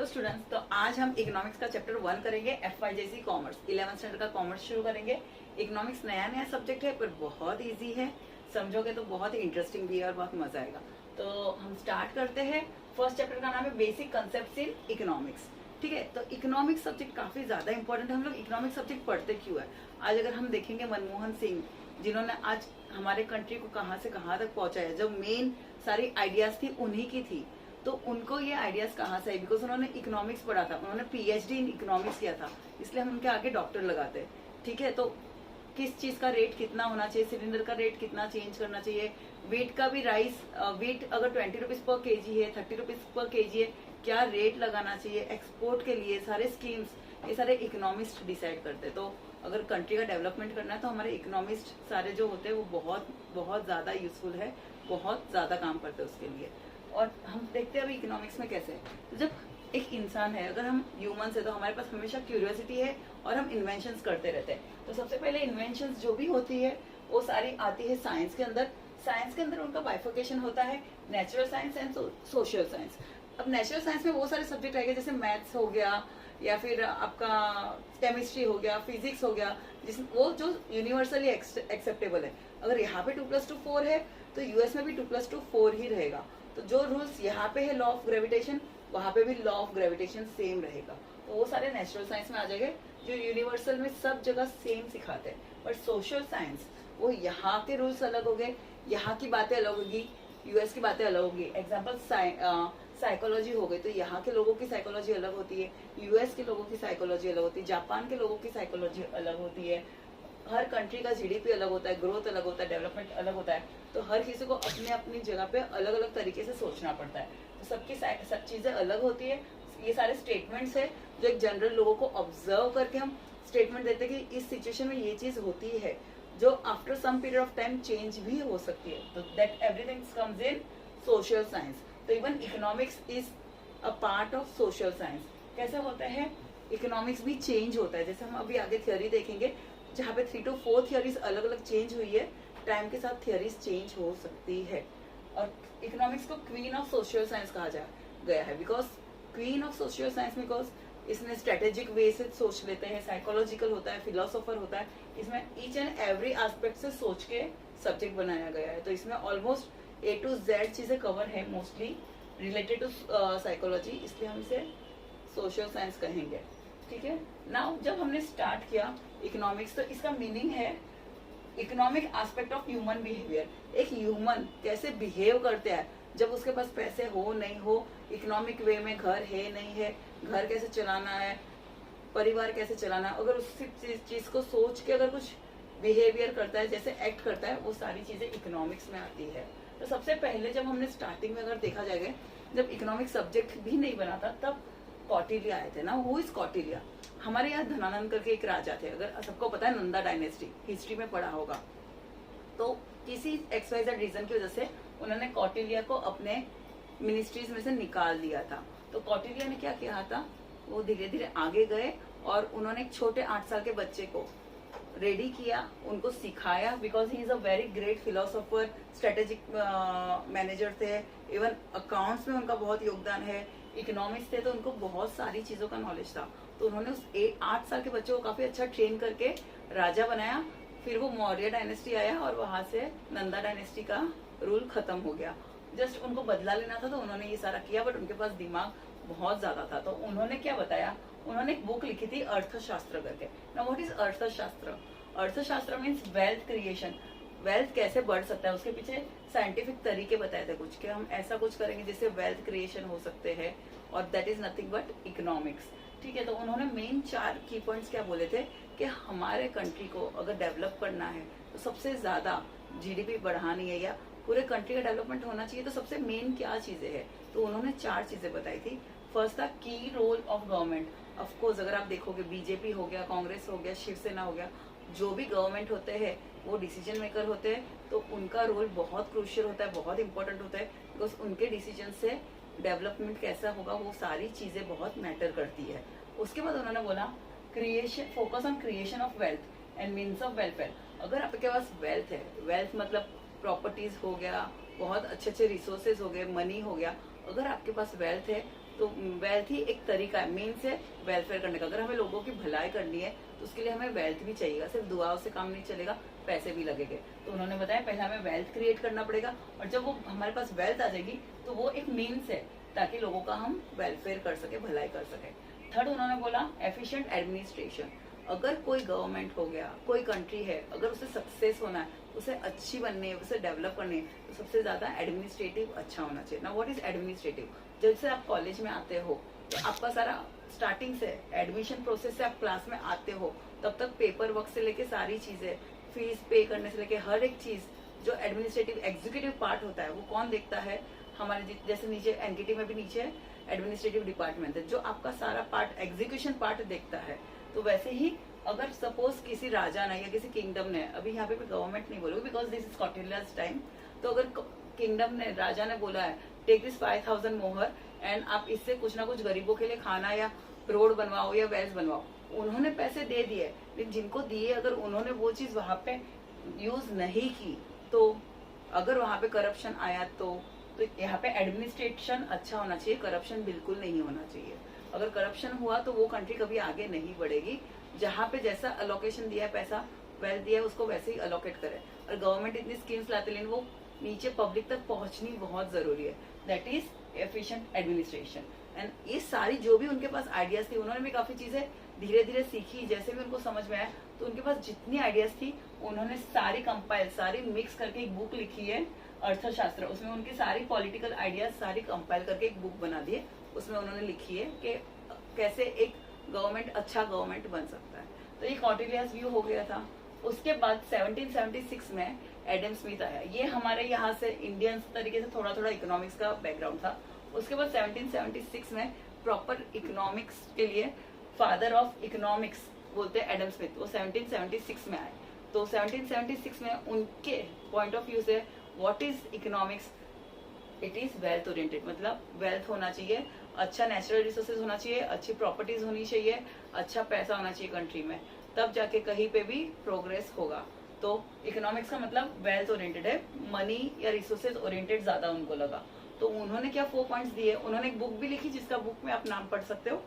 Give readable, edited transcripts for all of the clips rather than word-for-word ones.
Students, तो आज हम इकोनॉमिक्स का चैप्टर 1 करेंगे। FYJC कॉमर्स 11th स्टैंडर्ड का कॉमर्स शुरू करेंगे। इकोनॉमिक्स नया सब्जेक्ट है पर बहुत इजी है, समझोगे तो बहुत ही इंटरेस्टिंग भी है और बहुत मजा आएगा। तो हम स्टार्ट करते हैं। फर्स्ट चैप्टर का नाम है बेसिक कंसेप्ट्स इन इकोनॉमिक्स। ठीक है, तो इकोनॉमिक्स सब्जेक्ट काफी ज्यादा इंपॉर्टेंट है। हम लोग इकोनॉमिक्स सब्जेक्ट पढ़ते क्यों है? आज अगर हम देखेंगे मनमोहन सिंह जिन्होंने आज हमारे कंट्री को कहाँ से कहाँ तक पहुंचाया, जो मेन सारी आइडियाज थी उन्हीं की थी, तो उनको ये आइडियाज कहाँ से आई? बिकॉज उन्होंने इकोनॉमिक्स पढ़ा था, उन्होंने PhD इन इकोनॉमिक्स किया था, इसलिए हम उनके आगे डॉक्टर लगाते हैं। ठीक है, तो किस चीज का रेट कितना होना चाहिए, सिलेंडर का रेट कितना चेंज करना चाहिए, वेट का भी राइस, वेट अगर 20 रुपीज पर केजी है, 30 रुपीज पर केजी है, क्या रेट लगाना चाहिए एक्सपोर्ट के लिए, सारे स्कीम्स ये सारे इकोनॉमिस्ट डिसाइड करते हैं। तो अगर कंट्री का डेवलपमेंट करना है तो हमारे इकोनॉमिस्ट सारे जो होते हैं वो बहुत बहुत ज्यादा यूजफुल है, बहुत ज्यादा काम करते हैं उसके लिए। और हम देखते हैं अभी इकोनॉमिक्स में कैसे है। तो जब एक इंसान है, अगर हम ह्यूमंस है, तो हमारे पास हमेशा क्यूरियोसिटी है और हम इन्वेंशंस करते रहते हैं। तो सबसे पहले इन्वेंशंस जो भी होती है वो सारी आती है साइंस के अंदर। साइंस के अंदर उनका बाइफिकेशन होता है, natural science and social science. अब नेचुरल साइंस में वो सारे सब्जेक्ट आएंगे जैसे मैथ्स हो गया, या फिर आपका केमिस्ट्री हो गया, फिजिक्स हो गया, जिस वो जो यूनिवर्सली एक्सेप्टेबल है। अगर यहाँ पे 2+2 4 है तो यूएस में भी 2+2 4 ही रहेगा। तो जो रूल्स यहाँ पे है लॉ ऑफ ग्रेविटेशन, वहां पे भी लॉ ऑफ ग्रेविटेशन सेम रहेगा। तो वो सारे नेचुरल साइंस में आ जाएंगे जो यूनिवर्सल में सब जगह सेम सिखाते हैं। बट सोशल साइंस वो यहाँ के रूल्स अलग हो गए, यहाँ की बातें अलग होगी, यूएस की बातें अलग होगी। एग्जाम्पल साइकोलॉजी हो गई, तो यहाँ के लोगों की साइकोलॉजी अलग होती है, यूएस के लोगों की साइकोलॉजी अलग होती है, जापान के लोगों की साइकोलॉजी अलग होती है। हर कंट्री का GDP अलग होता है, ग्रोथ अलग होता है, डेवलपमेंट अलग होता है। तो हर किसी को अपने अपनी जगह पे अलग अलग तरीके से सोचना पड़ता है। तो सबकी सब चीजें अलग होती है। ये सारे स्टेटमेंट्स है जो एक जनरल लोगों को ऑब्जर्व करके हम स्टेटमेंट देते हैं कि इस सिचुएशन में ये चीज होती है, जो after some period of time change भी हो सकती है। तो that everything comes in social science. तो even economics is a part of social science. कैसे होता है? इकोनॉमिक्स भी चेंज होता है। जैसे हम अभी आगे थ्योरी देखेंगे जहाँ पे 3 to 4 थियरीज अलग अलग चेंज हुई है, टाइम के साथ थियरीज चेंज हो सकती है। और इकोनॉमिक्स को क्वीन ऑफ सोशल साइंस कहा गया है, because queen of social science because इसमें स्ट्रेटेजिक वे से सोच लेते हैं, साइकोलॉजिकल होता है, फिलोसोफर होता है। इसमें ईच एंड एवरी एस्पेक्ट से सोच के सब्जेक्ट बनाया गया है। तो इसमें ऑलमोस्ट A to Z चीजें कवर है, मोस्टली रिलेटेड टू साइकोलॉजी, इसलिए हम इसे सोशल साइंस कहेंगे। ठीक है, नाउ जब हमने स्टार्ट किया इकोनॉमिक्स, तो इसका मीनिंग है economic aspect of human behaviour. एक ह्यूमन कैसे बिहेव करते हैं जब उसके पास पैसे हो नहीं हो, इकोनॉमिक वे में घर है नहीं है, घर कैसे चलाना है, परिवार कैसे चलाना है। अगर उस चीज को सोच के अगर कुछ बिहेवियर करता है, जैसे एक्ट करता है, वो सारी चीजें इकोनॉमिक्स में आती है। तो सबसे पहले जब हमने स्टार्टिंग में अगर देखा जाएगा, जब इकोनॉमिक सब्जेक्ट भी नहीं बना था, तब कौटिल्य आए थे ना। Who is Kautilya? हमारे यहाँ धनानंद करके एक राजा थे, अगर सबको पता है, नंदा डायनेस्टी, हिस्ट्री में पढ़ा होगा। तो किसी XYZ रीजन की वजह से उन्होंने कौटिल्य को अपने मिनिस्ट्रीज में से निकाल दिया था। तो कौटिल्य ने क्या किया था, वो धीरे धीरे आगे गए और उन्होंने एक छोटे 8 साल के बच्चे को रेडी किया, उनको सिखाया, because he is a very great philosopher, strategic manager थे, इवन अकाउंट्स में उनका बहुत योगदान है, इकोनॉमिक्स थे, तो उनको बहुत सारी चीजों का नॉलेज था। तो उन्होंने उस 8 साल के बच्चे को काफी अच्छा ट्रेन करके राजा बनाया। फिर वो मौर्य डायनेस्टी आया और वहां से नंदा डायनेस्टी का रूल खत्म हो गया। जस्ट उनको बदला लेना था, तो उन्होंने ये सारा किया, बट उनके पास दिमाग बहुत ज्यादा था। तो उन्होंने क्या बताया, उन्होंने एक बुक लिखी थी अर्थशास्त्र करके। नाउ व्हाट इज अर्थशास्त्र? अर्थशास्त्र मीन्स वेल्थ क्रिएशन। वेल्थ कैसे बढ़ सकता है, उसके पीछे साइंटिफिक तरीके बताए थे कुछ, कि हम ऐसा कुछ करेंगे जिससे वेल्थ क्रिएशन हो सकते हैं, और that is nothing but economics. ठीक है, तो उन्होंने मेन 4 की पॉइंट्स क्या बोले थे कि हमारे कंट्री को अगर डेवलप करना है तो सबसे ज्यादा GDP बढ़ानी है, या पूरे कंट्री का डेवलपमेंट होना चाहिए, तो सबसे मेन क्या चीजें हैं? तो उन्होंने 4 चीजें बताई थी। फर्स्ट था की रोल ऑफ गवर्नमेंट। ऑफकोर्स अगर आप देखोगे, बीजेपी हो गया, कांग्रेस हो गया, शिवसेना हो गया, जो भी गवर्नमेंट होते हैं वो डिसीजन मेकर होते हैं, तो उनका रोल बहुत क्रूशियल होता है, बहुत इंपॉर्टेंट होता है, बिकॉज उनके डिसीजन से डेवलपमेंट कैसा होगा वो सारी चीजें बहुत मैटर करती है। उसके बाद उन्होंने बोला creation, focus on creation of wealth and means of welfare. अगर आपके पास वेल्थ है, वेल्थ मतलब प्रॉपर्टीज हो गया, बहुत अच्छे अच्छे रिसोर्सेज हो गए, मनी हो गया, अगर आपके पास वेल्थ है तो वेल्थ ही एक तरीका है, मीन्स है वेलफेयर करने का। अगर हमें लोगों की भलाई करनी है तो उसके लिए हमें वेल्थ भी चाहिएगा, सिर्फ दुआओं से काम नहीं चलेगा, पैसे भी लगेंगे। तो उन्होंने बताया पहले हमें वेल्थ क्रिएट करना पड़ेगा, और जब वो हमारे पास वेल्थ आ जाएगी तो वो एक मीन्स है ताकि लोगों का हम वेलफेयर कर सके, भलाई कर सके। थर्ड उन्होंने बोला एफिशिएंट एडमिनिस्ट्रेशन। अगर कोई गवर्नमेंट हो गया, कोई कंट्री है, अगर उसे सक्सेस होना है, उसे अच्छी बननी है, उसे डेवलप करनी है, तो सबसे ज्यादा एडमिनिस्ट्रेटिव अच्छा होना चाहिए ना। What is administrative? जब से आप कॉलेज में आते हो तो आपका सारा स्टार्टिंग से एडमिशन प्रोसेस से आप क्लास में आते हो तब तक पेपर वर्क से लेके सारी चीजें, फीस पे करने से लेके हर एक चीज जो एडमिनिस्ट्रेटिव एग्जीक्यूटिव पार्ट होता है वो कौन देखता है? हमारे जैसे नीचे एनकेटी में भी नीचे एडमिनिस्ट्रेटिव डिपार्टमेंट है जो आपका सारा पार्ट, एग्जीक्यूशन पार्ट देखता है। तो वैसे ही अगर सपोज किसी राजा ने या किसी किंगडम ने, अभी यहाँ पे भी गवर्नमेंट नहीं बोलूंगी बिकॉज दिस इज कॉटिलियस टाइम, तो अगर किंगडम ने, राजा ने बोला है टेक दिस 5000 मोहर एंड आप इससे कुछ ना कुछ गरीबों के लिए खाना या रोड बनवाओ या वेल्स बनवाओ, उन्होंने पैसे दे दिए, लेकिन जिनको दिए अगर उन्होंने वो चीज वहां पे यूज नहीं की, तो अगर वहां पे करप्शन आया तो यहाँ पे एडमिनिस्ट्रेशन अच्छा होना चाहिए, करप्शन बिल्कुल नहीं होना चाहिए। अगर करप्शन हुआ तो वो कंट्री कभी आगे नहीं बढ़ेगी। जहाँ पे जैसा अलोकेशन दिया है, पैसा वेल्थ दिया है, उसको वैसे ही अलोकेट करे। और गवर्नमेंट इतनी स्कीम्स लाते, लेकिन वो नीचे पब्लिक तक पहुंचनी बहुत जरूरी है। That is efficient administration. And ये सारी जो भी उनके पास आइडियाज थी, उन्होंने भी काफी चीजें धीरे धीरे सीखी, जैसे भी उनको समझ में आया। तो उनके पास जितनी आइडियाज थी उन्होंने सारी कंपाइल, सारी मिक्स करके एक बुक लिखी है, अर्थशास्त्र। उसमें उनकी सारी पॉलिटिकल आइडियाज सारी कंपाइल करके एक बुक बना दी है। उसमें उन्होंने लिखी है कि कैसे एक गवर्नमेंट अच्छा गवर्नमेंट बन सकता है। तो ये कॉटिलियस व्यू हो गया था। उसके बाद 1776 में एडम स्मिथ आया। ये हमारे यहाँ से इंडियन तरीके से थोड़ा थोड़ा इकोनॉमिक्स का बैकग्राउंड था। उसके बाद 1776 में प्रॉपर इकोनॉमिक्स के लिए फादर ऑफ इकोनॉमिक्स बोलते हैं एडम स्मिथ, वो 1776 में आए। तो 1776 में उनके पॉइंट ऑफ व्यू से what is economics, it is wealth oriented. मतलब वेल्थ होना चाहिए, अच्छा नेचुरल रिसोर्सेज होना चाहिए, अच्छी प्रॉपर्टीज होनी चाहिए, अच्छा पैसा होना चाहिए कंट्री में, तब जाके कहीं पे भी प्रोग्रेस होगा। तो इकोनॉमिक्स का मतलब वेल्थ ओरिएंटेड है, मनी या रिसोर्सेज ओरिएंटेड ज्यादा उनको लगा। तो उन्होंने क्या 4 पॉइंट्स दिए। उन्होंने एक बुक भी लिखी जिसका बुक में आप नाम पढ़ सकते हो,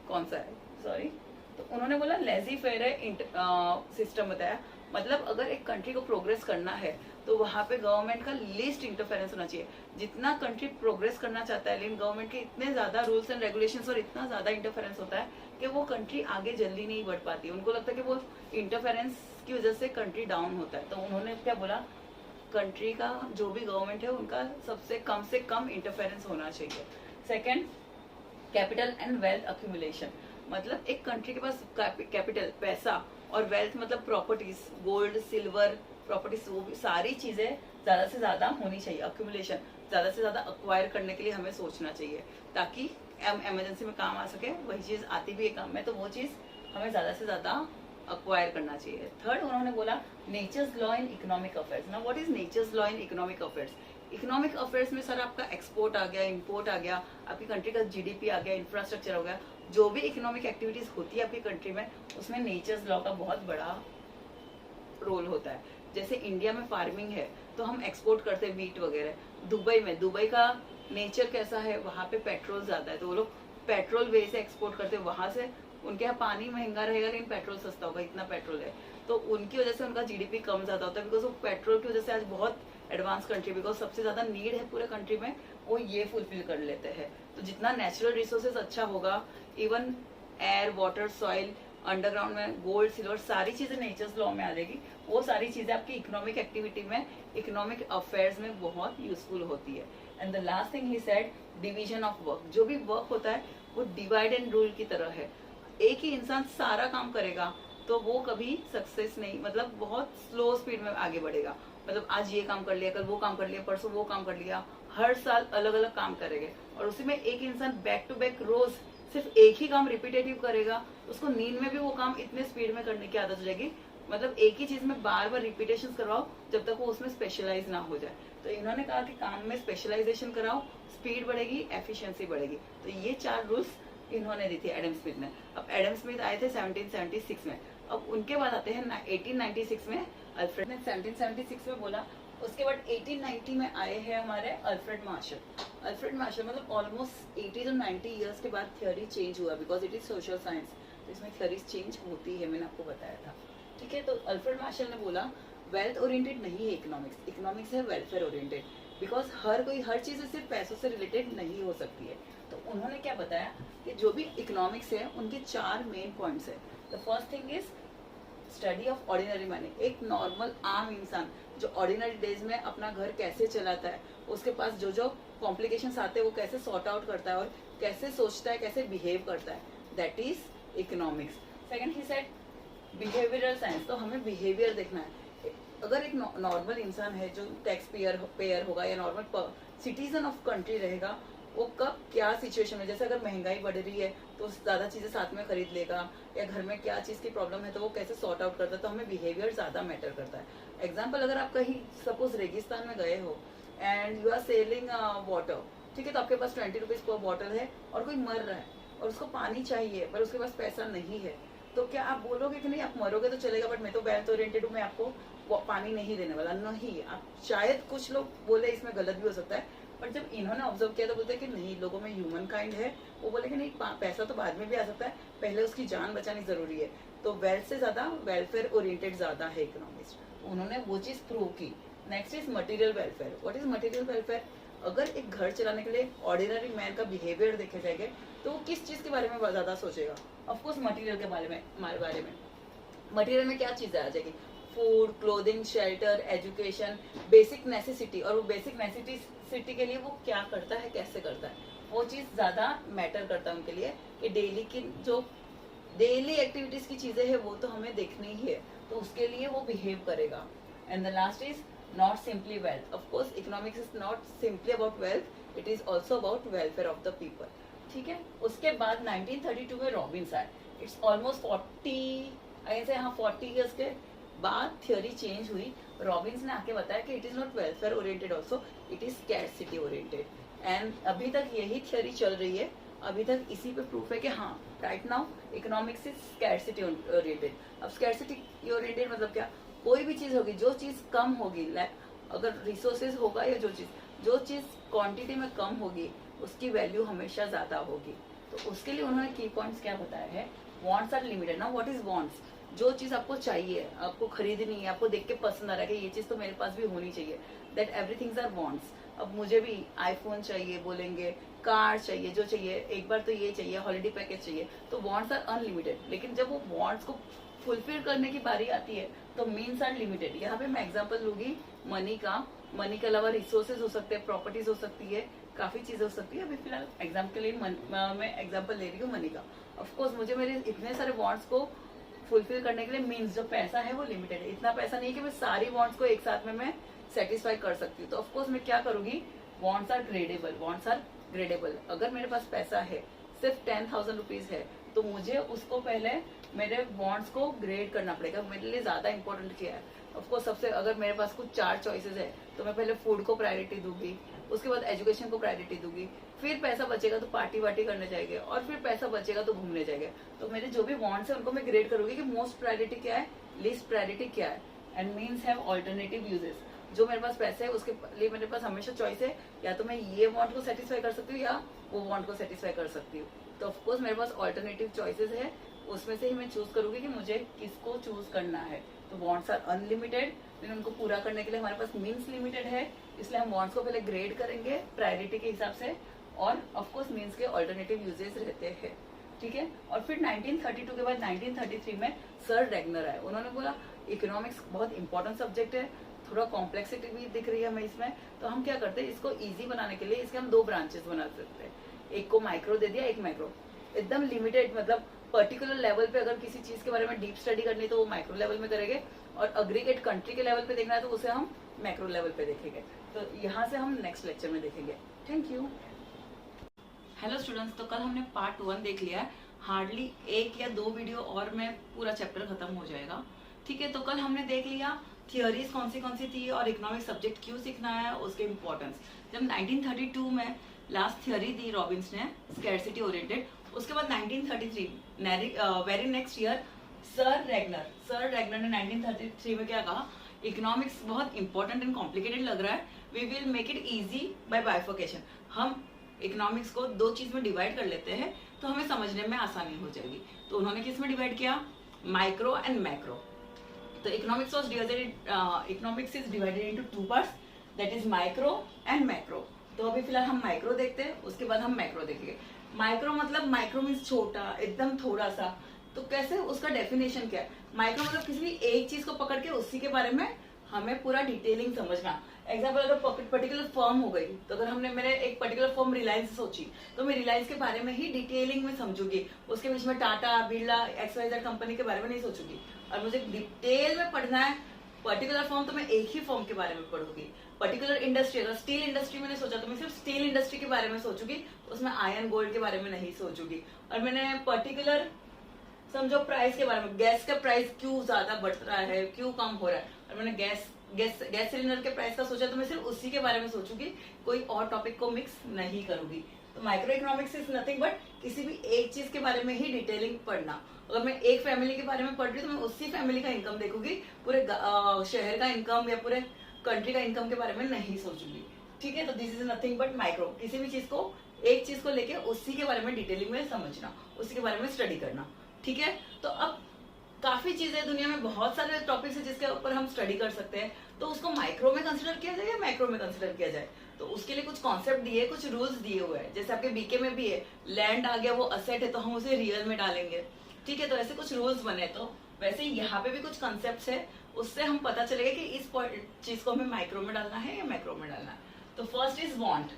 कौन सा है, सॉरी। तो उन्होंने बोला लेजी फेयर सिस्टम बताया। मतलब अगर एक कंट्री को प्रोग्रेस करना है तो वहां पे गवर्नमेंट का लीस्ट इंटरफेरेंस होना चाहिए। जितना कंट्री प्रोग्रेस करना चाहता है, लेकिन गवर्नमेंट के इतने ज्यादा रूल्स एंड रेगुलेशंस और इतना ज्यादा इंटरफेरेंस होता है कि वो कंट्री आगे जल्दी नहीं बढ़ पाती। उनको लगता है कि वो इंटरफेरेंस की वजह से कंट्री डाउन होता है। तो उन्होंने क्या बोला, कंट्री का जो भी गवर्नमेंट है उनका सबसे कम इंटरफेरेंस होना चाहिए। Second, capital and wealth accumulation. मतलब एक कंट्री के पास कैपिटल, पैसा, और वेल्थ मतलब प्रॉपर्टीज, गोल्ड, सिल्वर, प्रॉपर्टीज, वो भी सारी चीजें ज्यादा से ज्यादा होनी चाहिए। अक्यूमुलेशन, ज्यादा से ज्यादा अक्वायर करने के लिए हमें सोचना चाहिए ताकि इमरजेंसी में काम आ सके। वही चीज आती भी है काम में, तो वो चीज हमें ज्यादा से ज्यादा अक्वायर करना चाहिए। थर्ड उन्होंने बोला nature's law in economic affairs. ना what is nature's law in economic affairs? Economic affairs में सर आपका एक्सपोर्ट आ गया, इंपोर्ट आ गया, आपकी कंट्री का जीडीपी आ गया, इंफ्रास्ट्रक्चर हो गया, जो भी इकोनॉमिक एक्टिविटीज होती है आपकी कंट्री में, उसमें नेचर्स लॉ का बहुत बड़ा रोल होता है। जैसे इंडिया में फार्मिंग है तो हम एक्सपोर्ट करते हैं वीट वगैरह। दुबई का नेचर कैसा है, वहां पे पेट्रोल ज्यादा है तो वो लोग पेट्रोल वे से एक्सपोर्ट करते हैं। वहां से उनके यहाँ पानी महंगा रहेगा लेकिन पेट्रोल सस्ता होगा, इतना पेट्रोल है। तो उनकी वजह से उनका जीडीपी कम ज्यादा होता है, बिकॉज वो पेट्रोल की वजह से आज बहुत एडवांस कंट्री, बिकॉज सबसे ज्यादा नीड है पूरे कंट्री में, वो ये फुलफिल कर लेते हैं। तो जितना नेचुरल रिसोर्सेज अच्छा होगा, even air, water, soil, underground में गोल्ड, सिल्वर, सारी चीजें नेचर्स लॉ में आ जाएगी। वो सारी चीजें आपकी इकोनॉमिक एक्टिविटी में, इकोनॉमिक अफेयर्स में बहुत यूजफुल होती है। And the last thing he said, division of work. जो भी वर्क होता है वो डिवाइड एंड रूल की तरह है। एक ही इंसान सारा काम करेगा तो वो कभी सक्सेस नहीं, मतलब बहुत स्लो स्पीड में आगे बढ़ेगा। मतलब आज ये काम कर लिया, कल वो काम कर लिया, परसों वो काम कर लिया, हर साल अलग अलग काम करेंगे। और उसी में एक इंसान बैक टू बैक रोज सिर्फ एक ही काम रिपीटेटिव करेगा, उसको नींद में भी वो काम इतने स्पीड में करने की आदत हो जाएगी। मतलब एक ही चीज में बार बार रिपीटेशन करवाओ जब तक वो उसमें स्पेशलाइज ना हो जाए। तो इन्होंने कहा कि काम में स्पेशलाइजेशन कराओ, स्पीड बढ़ेगी, एफिशिएंसी बढ़ेगी। तो ये 4 रूल्स इन्होंने दी थी एडम स्मिथ ने। अब एडम स्मिथ आए थे 1776 में। अब उनके बाद आते हैं 1896 में अल्फ्रेड ने 1776 में बोला उसके बाद 1890 में आए हैं हमारे अल्फ्रेड मार्शल। अल्फ्रेड मार्शल मतलब ऑलमोस्ट 80 to 90 ईयर्स के बाद थियोरी चेंज हुआ, because it is social science, तो इसमें थियोरीज चेंज होती है, मैंने आपको बताया था। ठीक है, तो अल्फ्रेड मार्शल ने बोला वेल्थ ओरिएंटेड नहीं है इकोनॉमिक्स, इकोनॉमिक्स है वेलफेयर ओरिएंटेड, बिकॉज हर चीज़ सिर्फ पैसों से रिलेटेड नहीं हो सकती है। तो उन्होंने क्या बताया कि जो भी इकोनॉमिक्स है उनके 4 मेन पॉइंट्स है। The first thing is study of ordinary money. एक नॉर्मल आम इंसान जो ऑर्डिनरी डेज में अपना घर कैसे चलाता है, उसके पास जो जो कॉम्प्लिकेशंस आते हैं वो कैसे सॉर्ट आउट करता है और कैसे सोचता है, कैसे बिहेव करता है, that is economics. Second he said behavioural science, तो हमें बिहेवियर देखना है। अगर एक नॉर्मल इंसान है जो टैक्स पेयर होगा या नॉर्मल सिटीजन ऑफ कंट्री रहेगा, वो कब क्या सिचुएशन में, जैसे अगर महंगाई बढ़ रही है तो ज्यादा चीजें साथ में खरीद लेगा, या घर में क्या चीज की प्रॉब्लम है तो वो कैसे सॉर्ट आउट करता है, तो हमें बिहेवियर ज्यादा मैटर करता है। एग्जाम्पल, अगर आप कहीं सपोज रेगिस्तान में गए हो and you are selling water, ठीक है, तो आपके पास 20 रुपीज पर बॉटल है और कोई मर रहा है और उसको पानी चाहिए पर उसके पास पैसा नहीं है, तो क्या आप बोलोगे कि नहीं आप मरोगे तो चलेगा बट मैं तो वेल्थ ओरिएंटेड हूँ, मैं आपको पानी नहीं देने वाला? नहीं, आप शायद कुछ लोग बोले, इसमें गलत भी हो सकता है, बट जब इन्होंने ऑब्जर्व किया तो बोलते हैं कि नहीं, लोगों में ह्यूमन काइंड है, वो बोले कि नहीं पैसा तो बाद में भी आ सकता है, पहले उसकी जान बचानी जरूरी है, तो वेल्थ से ज्यादा वेलफेयर ओरिएंटेड ज्यादा है इकोनॉमिक्स। उन्होंने वो चीज प्रूव की। Next is material welfare. What is material welfare? अगर एक घर चलाने के लिए ऑर्डिनरी मैन का बिहेवियर देखे जाएंगे तो वो किस चीज के बारे में ज्यादा सोचेगा? ऑफकोर्स मटेरियल के बारे में। मटेरियल में क्या चीजें आ जाएगी? Food, clothing, shelter, education, basic necessity. और वो बेसिक नेसेसिटी के लिए वो क्या करता है, कैसे करता है, वो चीज ज्यादा मैटर करता है उनके लिए कि डेली की जो डेली एक्टिविटीज की चीजें हैं वो तो हमें देखनी ही है, तो उसके लिए वो बिहेव करेगा। And the last is not simply wealth. Of course economics is not simply about wealth, it is also about welfare of the people. ठीक है, उसके बाद 1932 में रॉबिन्स आए। इट्स ऑलमोस्ट 40 ईयर्स के बाद थियोरी चेंज हुई। रॉबिन्स ने आके बताया कि it is not welfare oriented also, it is scarcity oriented. And अभी तक यही थियोरी चल रही है, अभी तक इसी पे प्रूफ है कि हाँ, right now economics is scarcity oriented. अब स्कैरसिटी ओरिएंटेड मतलब क्या? कोई भी चीज होगी, जो चीज कम होगी, अगर रिसोर्सेज होगा या जो चीज क्वांटिटी में कम होगी उसकी वैल्यू हमेशा ज्यादा होगी। तो उसके लिए उन्होंने की पॉइंट्स क्या बताया है? Wants are limited. ना व्हाट इज वांट्स? जो चीज आपको चाहिए, आपको खरीदनी है, आपको देख के पसंद आ रहा है कि ये चीज तो मेरे पास भी होनी चाहिए, दैट एवरीथिंग्स आर वांट्स। अब मुझे भी आईफोन चाहिए बोलेंगे, कार चाहिए, जो चाहिए, एक बार तो ये चाहिए, हॉलिडे पैकेज चाहिए, तो वांट्स आर अनलिमिटेड। लेकिन जब वो वांट्स को फुलफिल करने की बारी आती है तो मीन्स आर लिमिटेड। यहाँ पे मैं एग्जांपल लूंगी मनी के अलावा रिसोर्सेज हो सकते हैं, प्रॉपर्टीज हो सकती है, काफी चीजें हो सकती है। अभी फिलहाल एग्जाम्पल के लिए मैं एग्जाम्पल ले रही हूँ मनी का। ऑफकोर्स मुझे मेरे इतने सारे वांट्स को फुलफिल करने के लिए मीन्स जो पैसा है वो लिमिटेड है। इतना पैसा नहीं है कि मैं सारी वांट्स को एक साथ में मैं सेटिस्फाई कर सकती हूँ। तो ऑफकोर्स मैं क्या करूंगी? Wants are gradable. अगर मेरे पास पैसा है, सिर्फ 10,000 रुपीज है, तो मुझे उसको पहले मेरे वांट्स को ग्रेड करना पड़ेगा। मेरे लिए ज्यादा इंपॉर्टेंट क्या है? ऑफकोर्स सबसे, अगर मेरे पास कुछ 4 चॉइसेस है तो मैं पहले फूड को प्रायोरिटी दूंगी, उसके बाद एजुकेशन को प्रायोरिटी दूंगी, फिर पैसा बचेगा तो पार्टी वार्टी करने जाएंगे, और फिर पैसा बचेगा तो घूमने जाएंगे। तो मेरे जो भी वांट्स है उनको मैं ग्रेड करूंगी कि मोस्ट प्रायोरिटी क्या है, लीस्ट प्रायोरिटी क्या है। And means have alternative uses. जो मेरे पास पैसे है उसके लिए मेरे पास हमेशा चॉइस है, या तो मैं ये वांट को सेटिस्फाई कर सकती हूँ या वो वांट को सेटिस्फाई कर सकती हूँ। तो ऑफकोर्स मेरे पास ऑल्टरनेटिव चॉइसेस है, उसमें से ही मैं चूज करूंगी कि मुझे किसको चूज करना है। तो वांट्स आर अनलिमिटेड, लेकिन उनको पूरा करने के लिए हमारे पास मीन्स लिमिटेड है, इसलिए हम वांट्स को पहले ग्रेड करेंगे प्रायोरिटी के हिसाब से, और ऑफकोर्स मीन्स के ऑल्टरनेटिव यूजेस रहते हैं। ठीक है, और फिर 1932 के बाद 1933 में सर रेगनर आए। उन्होंने बोला इकोनॉमिक्स बहुत इंपॉर्टेंट सब्जेक्ट है, थोड़ा कॉम्प्लेक्सिटी भी दिख रही है हमें इसमें, तो हम क्या करते हैं, इसको इजी बनाने के लिए इसके हम 2 ब्रांचेस बना सकते हैं। एक को माइक्रो दे दिया, एक मैक्रो। एकदम लिमिटेड मतलब पर्टिकुलर लेवल पे अगर किसी चीज के बारे में डीप स्टडी करनी है तो वो माइक्रो लेवल में करेंगे, और अग्रीगेट कंट्री के लेवल पे देखना है तो उसे हम मैक्रो लेवल पे देखेंगे। तो यहाँ से हम नेक्स्ट लेक्चर में देखेंगे। Thank you. हेलो स्टूडेंट्स, तो कल हमने पार्ट 1 देख लिया है। हार्डली 1 या 2 वीडियो और में पूरा चैप्टर खत्म हो जाएगा। ठीक है, तो कल हमने देख लिया थियोरीज कौन सी थी और इकोनॉमिक सब्जेक्ट क्यों सीखना है, उसके इम्पोर्टेंस। जब 1932 में लास्ट थियोरी दी रॉबिन्स ने स्कैरसिटी ओरिएंटेड, उसके बाद 1933 very next year sir Ragnar ने 1933 में क्या कहा इकोनॉमिक्स बहुत इंपॉर्टेंट एंड कॉम्प्लिकेटेड लग रहा है, we will make it easy by bifurcation. हम इकोनॉमिक्स को दो चीज में डिवाइड कर लेते हैं तो हमें समझने में आसानी हो जाएगी। तो उन्होंने किस में डिवाइड किया, माइक्रो एंड मैक्रो। तो economics is divided into two parts, that is micro and macro. तो अभी फिलहाल हम माइक्रो देखते हैं, उसके बाद हम मैक्रो देखेंगे। माइक्रो मतलब माइक्रो मीन्स छोटा, एकदम थोड़ा सा। तो कैसे, उसका डेफिनेशन क्या है? माइक्रो मतलब किसी भी एक चीज को पकड़ के उसी के बारे में हमें पूरा डिटेलिंग समझना। एग्जाम्पल, अगर पर्टिकुलर फर्म हो गई, तो अगर हमने मेरे एक पर्टिकुलर फर्म रिलायंस सोची, तो मैं रिलायंस के बारे में ही डिटेलिंग में समझूंगी, उसके बीच में टाटा, बिरला, XYZ कंपनी के बारे में नहीं सोचूंगी। और मुझे डिटेल में पढ़ना है पर्टिकुलर फर्म, तो मैं एक ही फर्म के बारे में पढ़ूंगी। पर्टिकुलर इंडस्ट्री, अगर स्टील इंडस्ट्री मैंने सोचा तो मैं सिर्फ स्टील इंडस्ट्री के बारे में सोचूंगी, उसमें आयरन गोल्ड के बारे में नहीं सोचूंगी। और मैंने पर्टिकुलर समझो प्राइस के बारे में, गैस का प्राइस क्यों ज्यादा बढ़ रहा है, क्यों कम हो रहा है, और मैंने गैस सिलेंडर के प्राइस का सोचा तो मैं सिर्फ उसी के बारे में सोचूंगी, कोई और टॉपिक को मिक्स नहीं करूंगी। तो micro economics is nothing but किसी भी एक चीज के बारे में ही डिटेलिंग पढ़ना। अगर मैं एक फैमिली के बारे में पढ़ रही हूँ तो मैं उसी फैमिली का इनकम देखूंगी, पूरे शहर का इनकम या पूरे कंट्री का इनकम के बारे में नहीं सोचूंगी। ठीक है, तो this is nothing but micro, किसी भी चीज को, एक चीज को लेके उसी के बारे में डिटेलिंग में समझना, उसी के बारे में स्टडी करना। ठीक है, तो अब काफी चीजें दुनिया में, बहुत सारे टॉपिक्स है जिसके ऊपर हम स्टडी कर सकते हैं। तो उसको माइक्रो में कंसिडर किया जाए या मैक्रो में कंसिडर किया जाए, तो उसके लिए कुछ कॉन्सेप्ट दिए, कुछ रूल्स दिए हुए हैं। जैसे आपके बीके में भी है, लैंड आ गया वो असेट है तो हम उसे रियल में डालेंगे। ठीक है, तो ऐसे कुछ रूल्स बने। तो वैसे यहाँ पे भी कुछ कॉन्सेप्ट है, उससे हम पता चलेगा कि इस चीज को हमें माइक्रो में डालना है या मैक्रो में डालना है। तो first is want.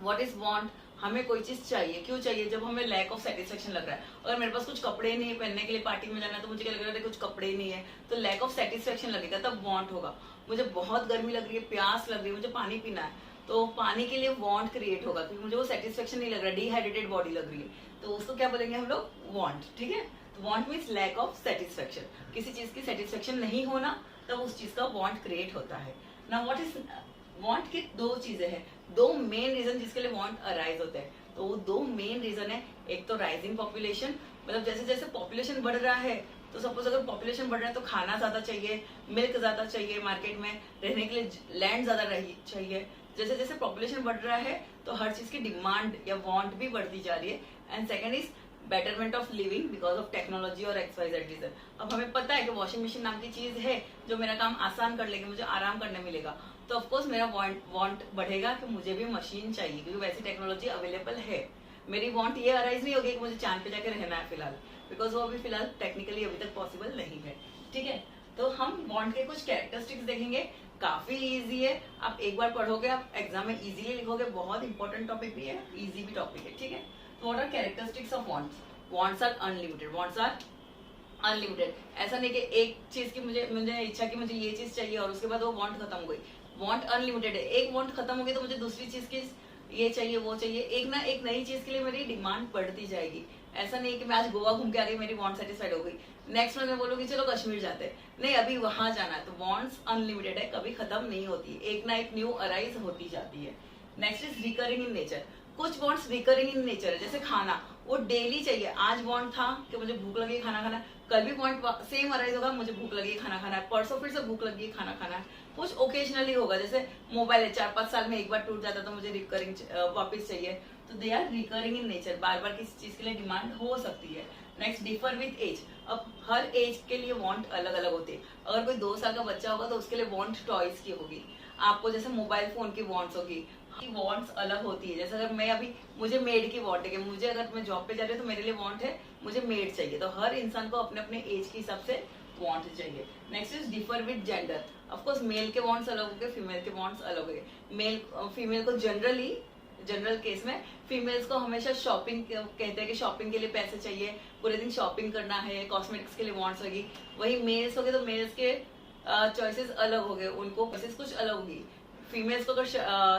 What is want? हमें कोई चीज चाहिए, क्यों चाहिए? जब हमें लैक ऑफ सेटिस्फेक्शन लग रहा है। अगर मेरे पास कुछ कपड़े नहीं है पहनने के लिए, पार्टी में जाना है, तो मुझे क्या लग रहा है, कुछ कपड़े नहीं है, तो लैक ऑफ सेटिस्फेक्शन लगेगा, तब वांट होगा। मुझे बहुत गर्मी लग रही है, प्यास लग रही है, मुझे पानी पीना है, तो पानी के लिए वांट क्रिएट होगा, क्योंकि मुझे वो सेटिस्फेक्शन नहीं लग रहा, डिहाइड्रेटेड बॉडी लग रही है, तो उसको क्या बोलेंगे हम लोग, वांट। ठीक है, तो want means lack of satisfaction, किसी चीज की सेटिस्फेक्शन नहीं होना, तब उस चीज का वांट क्रिएट होता है ना। व्हाट इज वांट की दो चीजें हैं, दो मेन रीजन जिसके लिए वांट अराइज होते हैं। तो वो दो मेन रीजन है, एक तो राइजिंग पॉपुलेशन, मतलब जैसे जैसे पॉपुलेशन बढ़ रहा है, तो सपोज अगर पॉपुलेशन बढ़ रहा है तो खाना ज्यादा चाहिए, मिल्क ज्यादा चाहिए, मार्केट में रहने के लिए लैंड ज्यादा चाहिए। जैसे जैसे पॉपुलेशन बढ़ रहा है तो हर चीज की डिमांड या वांट भी बढ़ती जा रही है। And second is betterment of living because of technology और XYZ रीजन। अब हमें पता है कि वॉशिंग मशीन नाम की चीज है जो मेरा काम आसान कर लेगी, मुझे आराम करने मिलेगा, तो ऑफकोर्स मेरा वांट बढ़ेगा कि मुझे भी मशीन चाहिए, क्योंकि वैसी टेक्नोलॉजी अवेलेबल है। मेरी वांट ये अराइज नहीं होगी कि मुझे चांद पे जाकर रहना है फिलहाल, बिकॉज वो अभी फिलहाल टेक्निकली अभी तक पॉसिबल नहीं है। ठीक है, तो हम वांट के कुछ कैरेक्टरिस्टिक्स देखेंगे, काफी इजी है, आप एक बार पढ़ोगे आप एग्जाम में इजीली लिखोगे, बहुत इंपॉर्टेंट टॉपिक भी है, इजी भी टॉपिक है। ठीक है, तो what are characteristics of wants? Wants are unlimited, wants are unlimited. ऐसा नहीं कि एक चीज की मुझे इच्छा कि मुझे ये चीज चाहिए और उसके बाद वो वांट खत्म हो गई। वांट अनलिमिटेड है, एक वांट खत्म हो गई तो मुझे दूसरी चीज की ये चाहिए वो चाहिए, एक ना एक नई चीज के लिए मेरी डिमांड बढ़ती जाएगी। ऐसा नहीं है कि मैं आज गोवा घूम के आ गई, मेरी वांट सेटिस्फाइड हो गई, नेक्स्ट मंथ मैं बोलूंगी चलो कश्मीर जाते हैं, नहीं अभी वहां जाना है। तो वांट्स अनलिमिटेड है, कभी खत्म नहीं होती, एक ना एक न्यू अराइज होती जाती है। Next is recurring in nature. कुछ वांट्स रिकरिंग इन नेचर है, जैसे खाना, वो डेली चाहिए। आज वांट था कि मुझे भूख लगी खाना खाना, कल भी वांट सेम अराइज होगा, मुझे भूख लगी खाना खाना है, परसों फिर से भूख लगी खाना खाना है। कुछ ओकेजनली होगा, जैसे मोबाइल है 4-5 साल में एक बार टूट जाता तो मुझे रिकरिंग वापस चाहिए, तो they are recurring in nature, बार बार किसी चीज के लिए डिमांड हो सकती है। Next differ with age. अब हर एज के लिए वांट अलग अलग होती है। अगर कोई 2 साल का बच्चा होगा तो उसके लिए वांट टॉयज की होगी, आपको जैसे मोबाइल फोन की वांट्स होगी, वांट्स अलग होती है। जैसे अगर मैं अभी, मुझे मेड की वांट है कि मुझे, अगर मैं जॉब पे जा रही हूँ तो मेरे लिए वांट है मुझे मेड चाहिए, तो हर इंसान को अपने अपने एज के हिसाब से वांट चाहिए। Next is differ with gender. Of course male के वांट्स अलग होंगे, फीमेल के वांट्स अलग होंगे। मेल फीमेल को जनरल केस में फीमेल्स को हमेशा शॉपिंग कहते हैं कि शॉपिंग के लिए पैसे चाहिए, पूरे दिन शॉपिंग करना है, कॉस्मेटिक्स के लिए वांट्स होगी। वही मेल्स हो गए तो मेल्स के चॉइसेस अलग हो गए, उनको चॉइसेस कुछ अलग होगी। फीमेल्स को अगर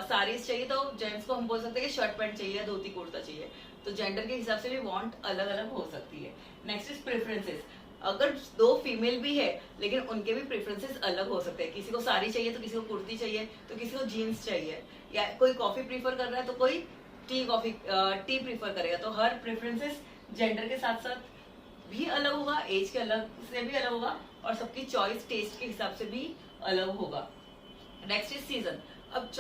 साड़ीज चाहिए तो जेंट्स को हम बोल सकते हैं कि शर्ट पैंट चाहिए, धोती कुर्ता चाहिए। तो जेंडर के हिसाब से भी वांट अलग अलग हो सकती है। Next is preferences. अगर 2 फीमेल भी है लेकिन उनके भी प्रेफरेंसेस अलग हो सकते हैं, किसी को साड़ी चाहिए तो किसी को कुर्ती चाहिए तो किसी को जीन्स चाहिए, या कोई कॉफी प्रीफर कर रहा है तो कोई टी प्रीफर करेगा। तो हर प्रेफरेंसेस जेंडर के साथ साथ भी अलग होगा, एज के अलग से भी अलग होगा, और सबकी चॉइस टेस्ट के हिसाब से भी अलग होगा। Next is season. अब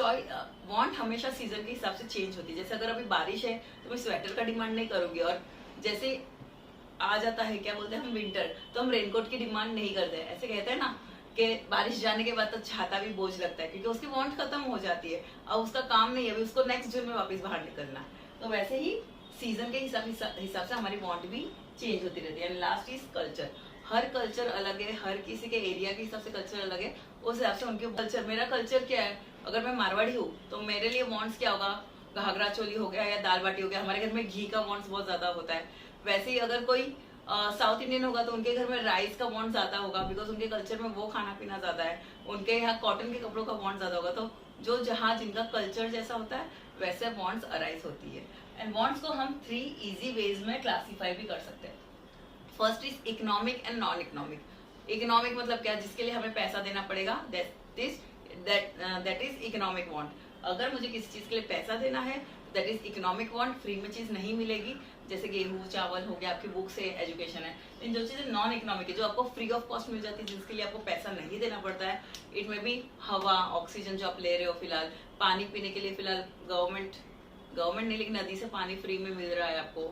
वांट हमेशा सीजन के हिसाब से चेंज होती है। जैसे अगर अभी बारिश है तो मैं स्वेटर का डिमांड नहीं करूंगी, और जैसे आ जाता है क्या बोलते हैं हम विंटर, तो हम रेनकोट की डिमांड नहीं करते। ऐसे कहते हैं ना कि बारिश जाने के बाद तो छाता भी बोझ लगता है, क्योंकि उसकी वांट खत्म हो जाती है। अब उसका काम नहीं है, अभी उसको नेक्स्ट जून में वापस बाहर निकलना है। तो वैसे ही सीजन के हिसाब से हमारी वांट भी चेंज होती रहती है। And last is culture. Her culture अलग है, हर किसी के एरिया के हिसाब से कल्चर अलग है, उस हिसाब से उनके कल्चर। मेरा कल्चर क्या है, अगर मैं मारवाड़ी हूँ तो मेरे लिए वांट्स क्या होगा, घाघरा चोली हो गया या दाल बाटी हो गया। हमारे घर में घी का वांट्स बहुत ज्यादा होता है। वैसे ही अगर कोई साउथ इंडियन होगा तो उनके घर में राइस का वांट ज्यादा होगा, बिकॉज उनके कल्चर में वो खाना पीना ज्यादा है। उनके यहाँ कॉटन के कपड़ों का वांट ज्यादा होगा। तो जो जहाँ जिनका कल्चर जैसा होता है वैसे वांट्स अराइज होती है। एंड वांट्स को हम 3 इजी वेज में क्लासीफाई भी कर सकते हैं। First is economic and non economic. Economic मतलब क्या, जिसके लिए हमें पैसा देना पड़ेगा, दैट इज इकोनॉमिक वांट। अगर मुझे किसी चीज के लिए पैसा देना है that is economic want. Free में चीज नहीं मिलेगी, जैसे गेहूं चावल हो गया, आपकी बुक्स है, एजुकेशन है। इन जो चीजें नॉन इकोनॉमिक है, जो आपको फ्री ऑफ कॉस्ट मिल जाती है, जिसके लिए आपको पैसा नहीं देना पड़ता है। इट में भी हवा, ऑक्सीजन जो आप ले रहे हो, फिलहाल पानी पीने के लिए फिलहाल गवर्नमेंट नहीं लेकिन नदी से पानी फ्री में मिल रहा है आपको,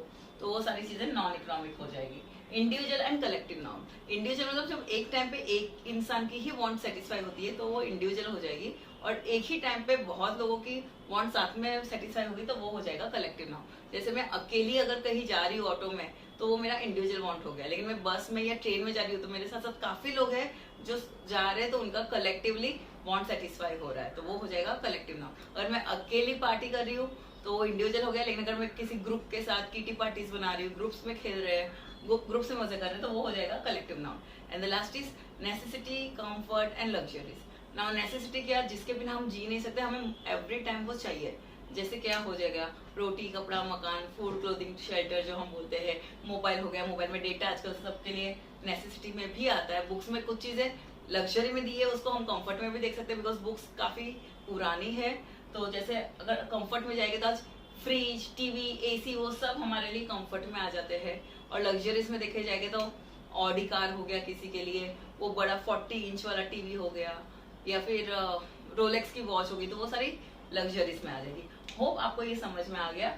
तो वो सारी चीजें नॉन इकोनॉमिक हो जाएगी। Individual and collective noun. Individual मतलब जब एक टाइम पे एक इंसान की ही वांट सेटिस्फाई होती है तो वो इंडिविजुअल हो जाएगी, और एक ही टाइम पे बहुत लोगों की वांट साथ में सेटिस्फाई होगी तो वो हो जाएगा कलेक्टिव नाउन। जैसे मैं अकेली अगर कहीं जा रही हूँ ऑटो में तो वो मेरा इंडिविजुअल वांट हो गया, लेकिन मैं बस में या ट्रेन में जा रही हूँ तो मेरे साथ साथ काफी लोग हैं जो जा रहे हैं तो उनका कलेक्टिवली वांट सेटिस्फाई हो रहा है, तो वो हो जाएगा कलेक्टिव नाउन। अगर मैं अकेली पार्टी कर रही हूँ तो वो इंडिविजुअल हो गया, लेकिन अगर मैं किसी ग्रुप के साथ किटी पार्टीज बना रही हूँ, ग्रुप्स में खेल रहे हैं, ग्रुप से मजे कर रहे हैं, तो वो हो जाएगा collective noun. And the last is necessity, comfort and luxuries. Now necessity क्या, जिसके बिना हम जी नहीं सकते, हमें एवरी टाइम वो चाहिए। जैसे क्या हो जाएगा, रोटी, कपड़ा, मकान, फूड, क्लोथिंग, शेल्टर जो हम बोलते हैं। मोबाइल हो गया, मोबाइल में डेटा आजकल सबके लिए नेसेसिटी में भी आता है। बुक्स में कुछ चीजें लग्जरी में दी है, उसको हम कंफर्ट में भी देख सकते हैं, बिकॉज बुक्स काफी पुरानी है। तो जैसे अगर कंफर्ट में जाएंगे तो आज फ्रिज, टीवी, एसी वो सब हमारे लिए कंफर्ट में आ जाते हैं। और लग्जरीज में देखे जाएंगे तो ऑडी कार हो गया किसी के लिए, वो बड़ा 40 इंच वाला टीवी हो गया, या फिर रोलेक्स की वॉच होगी, तो वो सारी लग्जरीज में आ जाएगी। होप आपको ये समझ में आ गया।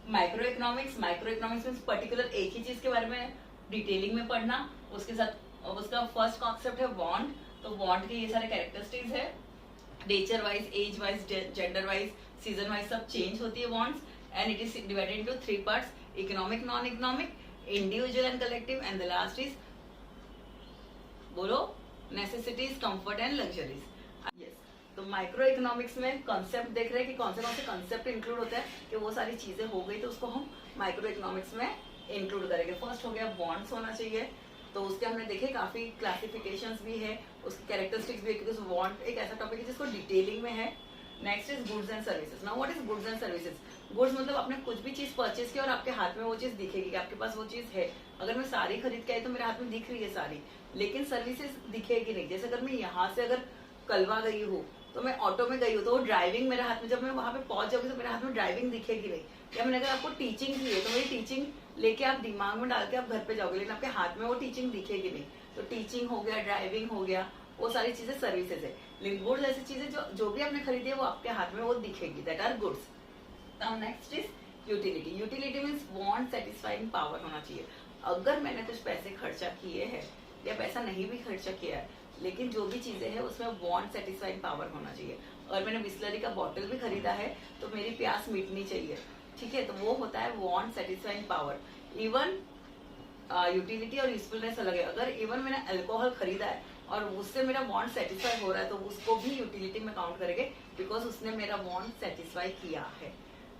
माइक्रो इकोनॉमिक्स मीन्स पर्टिकुलर एक ही चीज के बारे में डिटेलिंग में पढ़ना। उसके साथ उसका फर्स्ट कॉन्सेप्ट है वांट। तो वांट के ये सारे कैरेक्टरिस्टिक्स है, nature wise, age wise, gender wise, season wise सब चेंज होती है wants. And it is divided into 3 parts, economic, non economic, individual and collective, and the last is बोलो necessities, comfort and luxuries. Yes, तो microeconomics में concept देख रहे हैं कि कौन से कॉन्सेप्ट इंक्लूड होता है, कि वो सारी चीजें हो गई तो उसको हम माइक्रो इकोनॉमिक्स में इंक्लूड करेंगे। फर्स्ट हो गया वांट्स होना चाहिए, तो उसके हमने देखे काफी क्लासिफिकेशंस भी है, उसकी कैरेक्टरिस्टिक्स भी है, क्योंकि वांट एक ऐसा टॉपिक है जिसको डिटेलिंग में है। Next is goods and services. Now what is goods and services? Goods मतलब आपने कुछ भी चीज परचेज किया और आपके हाथ में वो चीज दिखेगी कि आपके पास वो चीज है। अगर मैं साड़ी खरीद के आई तो मेरे हाथ में दिख रही है साड़ी, लेकिन सर्विसेज दिखेगी नहीं। जैसे अगर मैं यहाँ से अगर कलवा गई हूँ तो मैं ऑटो में गई हूँ तो वो ड्राइविंग मेरे हाथ में, जब मैं वहां पे पहुंच जाऊंगी तो मेरे हाथ में ड्राइविंग दिखेगी नहीं। या मैंने अगर आपको टीचिंग की है तो मेरी टीचिंग लेके आप दिमाग में डाल के आप घर पे जाओगे, लेकिन आपके हाथ में वो टीचिंग दिखेगी नहीं। तो टीचिंग हो गया, ड्राइविंग हो गया, वो सारी चीजें सर्विसेज है। लेकिन गुड्स ऐसी चीजें जो भी आपने खरीदी है वो आपके हाथ में वो दिखेगी, that are goods. Now next is utility. Utility means want satisfying power होना चाहिए। अगर मैंने कुछ पैसे खर्चा किए हैं या पैसा नहीं भी खर्चा किया है, लेकिन जो भी चीजें हैं उसमें वांट सेटिस्फाइंग पावर होना चाहिए। और मैंने बिस्लरी का बॉटल भी खरीदा है तो मेरी प्यास मिटनी चाहिए, ठीक है, तो वो होता है want satisfying power. Even utility और यूजफुलनेस अलग है। अगर इवन मैंने अल्कोहल खरीदा है और उससे मेरा वांट सेटिस्फाई हो रहा है तो उसको भी यूटिलिटी में काउंट करेंगे, बिकॉज उसने मेरा वांट सेटिस्फाई किया है।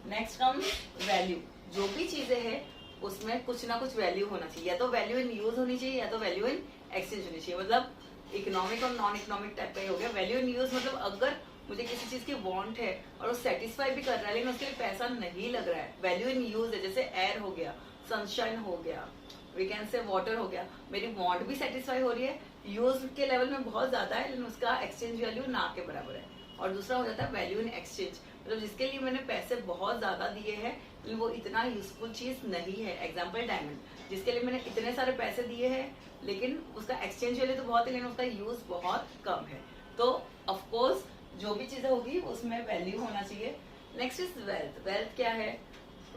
Next comes value. जो भी चीजें हैं उसमें कुछ ना कुछ वैल्यू होना चाहिए, या तो वैल्यू इन यूज होनी चाहिए या तो वैल्यू इन एक्सचेंज होनी चाहिए। मतलब इकोनॉमिक और नॉन इकोनॉमिक टाइप का ही हो गया। वैल्यू इन यूज मतलब अगर मुझे किसी चीज की वांट है और वो सेटिस्फाई भी कर रहा है लेकिन उसके लिए पैसा नहीं लग रहा है, वैल्यू इन यूज है। जैसे एयर हो गया, सनशाइन हो गया, वी कैन से वाटर हो गया, मेरी वांट भी सेटिस्फाई हो रही है, यूज के लेवल में बहुत ज्यादा है लेकिन उसका एक्सचेंज वैल्यू ना के बराबर है। और दूसरा हो जाता है वैल्यू इन एक्सचेंज, मतलब जिसके लिए मैंने पैसे बहुत ज्यादा दिए हैं लेकिन वो इतना यूजफुल चीज नहीं है। एग्जाम्पल डायमंड, जिसके लिए मैंने इतने सारे पैसे दिए हैं लेकिन उसका एक्सचेंज वैल्यू तो बहुत है लेकिन उसका यूज बहुत कम है। तो ऑफ कोर्स जो भी चीजें होगी उसमें वैल्यू होना चाहिए। Next is wealth. वेल्थ क्या है?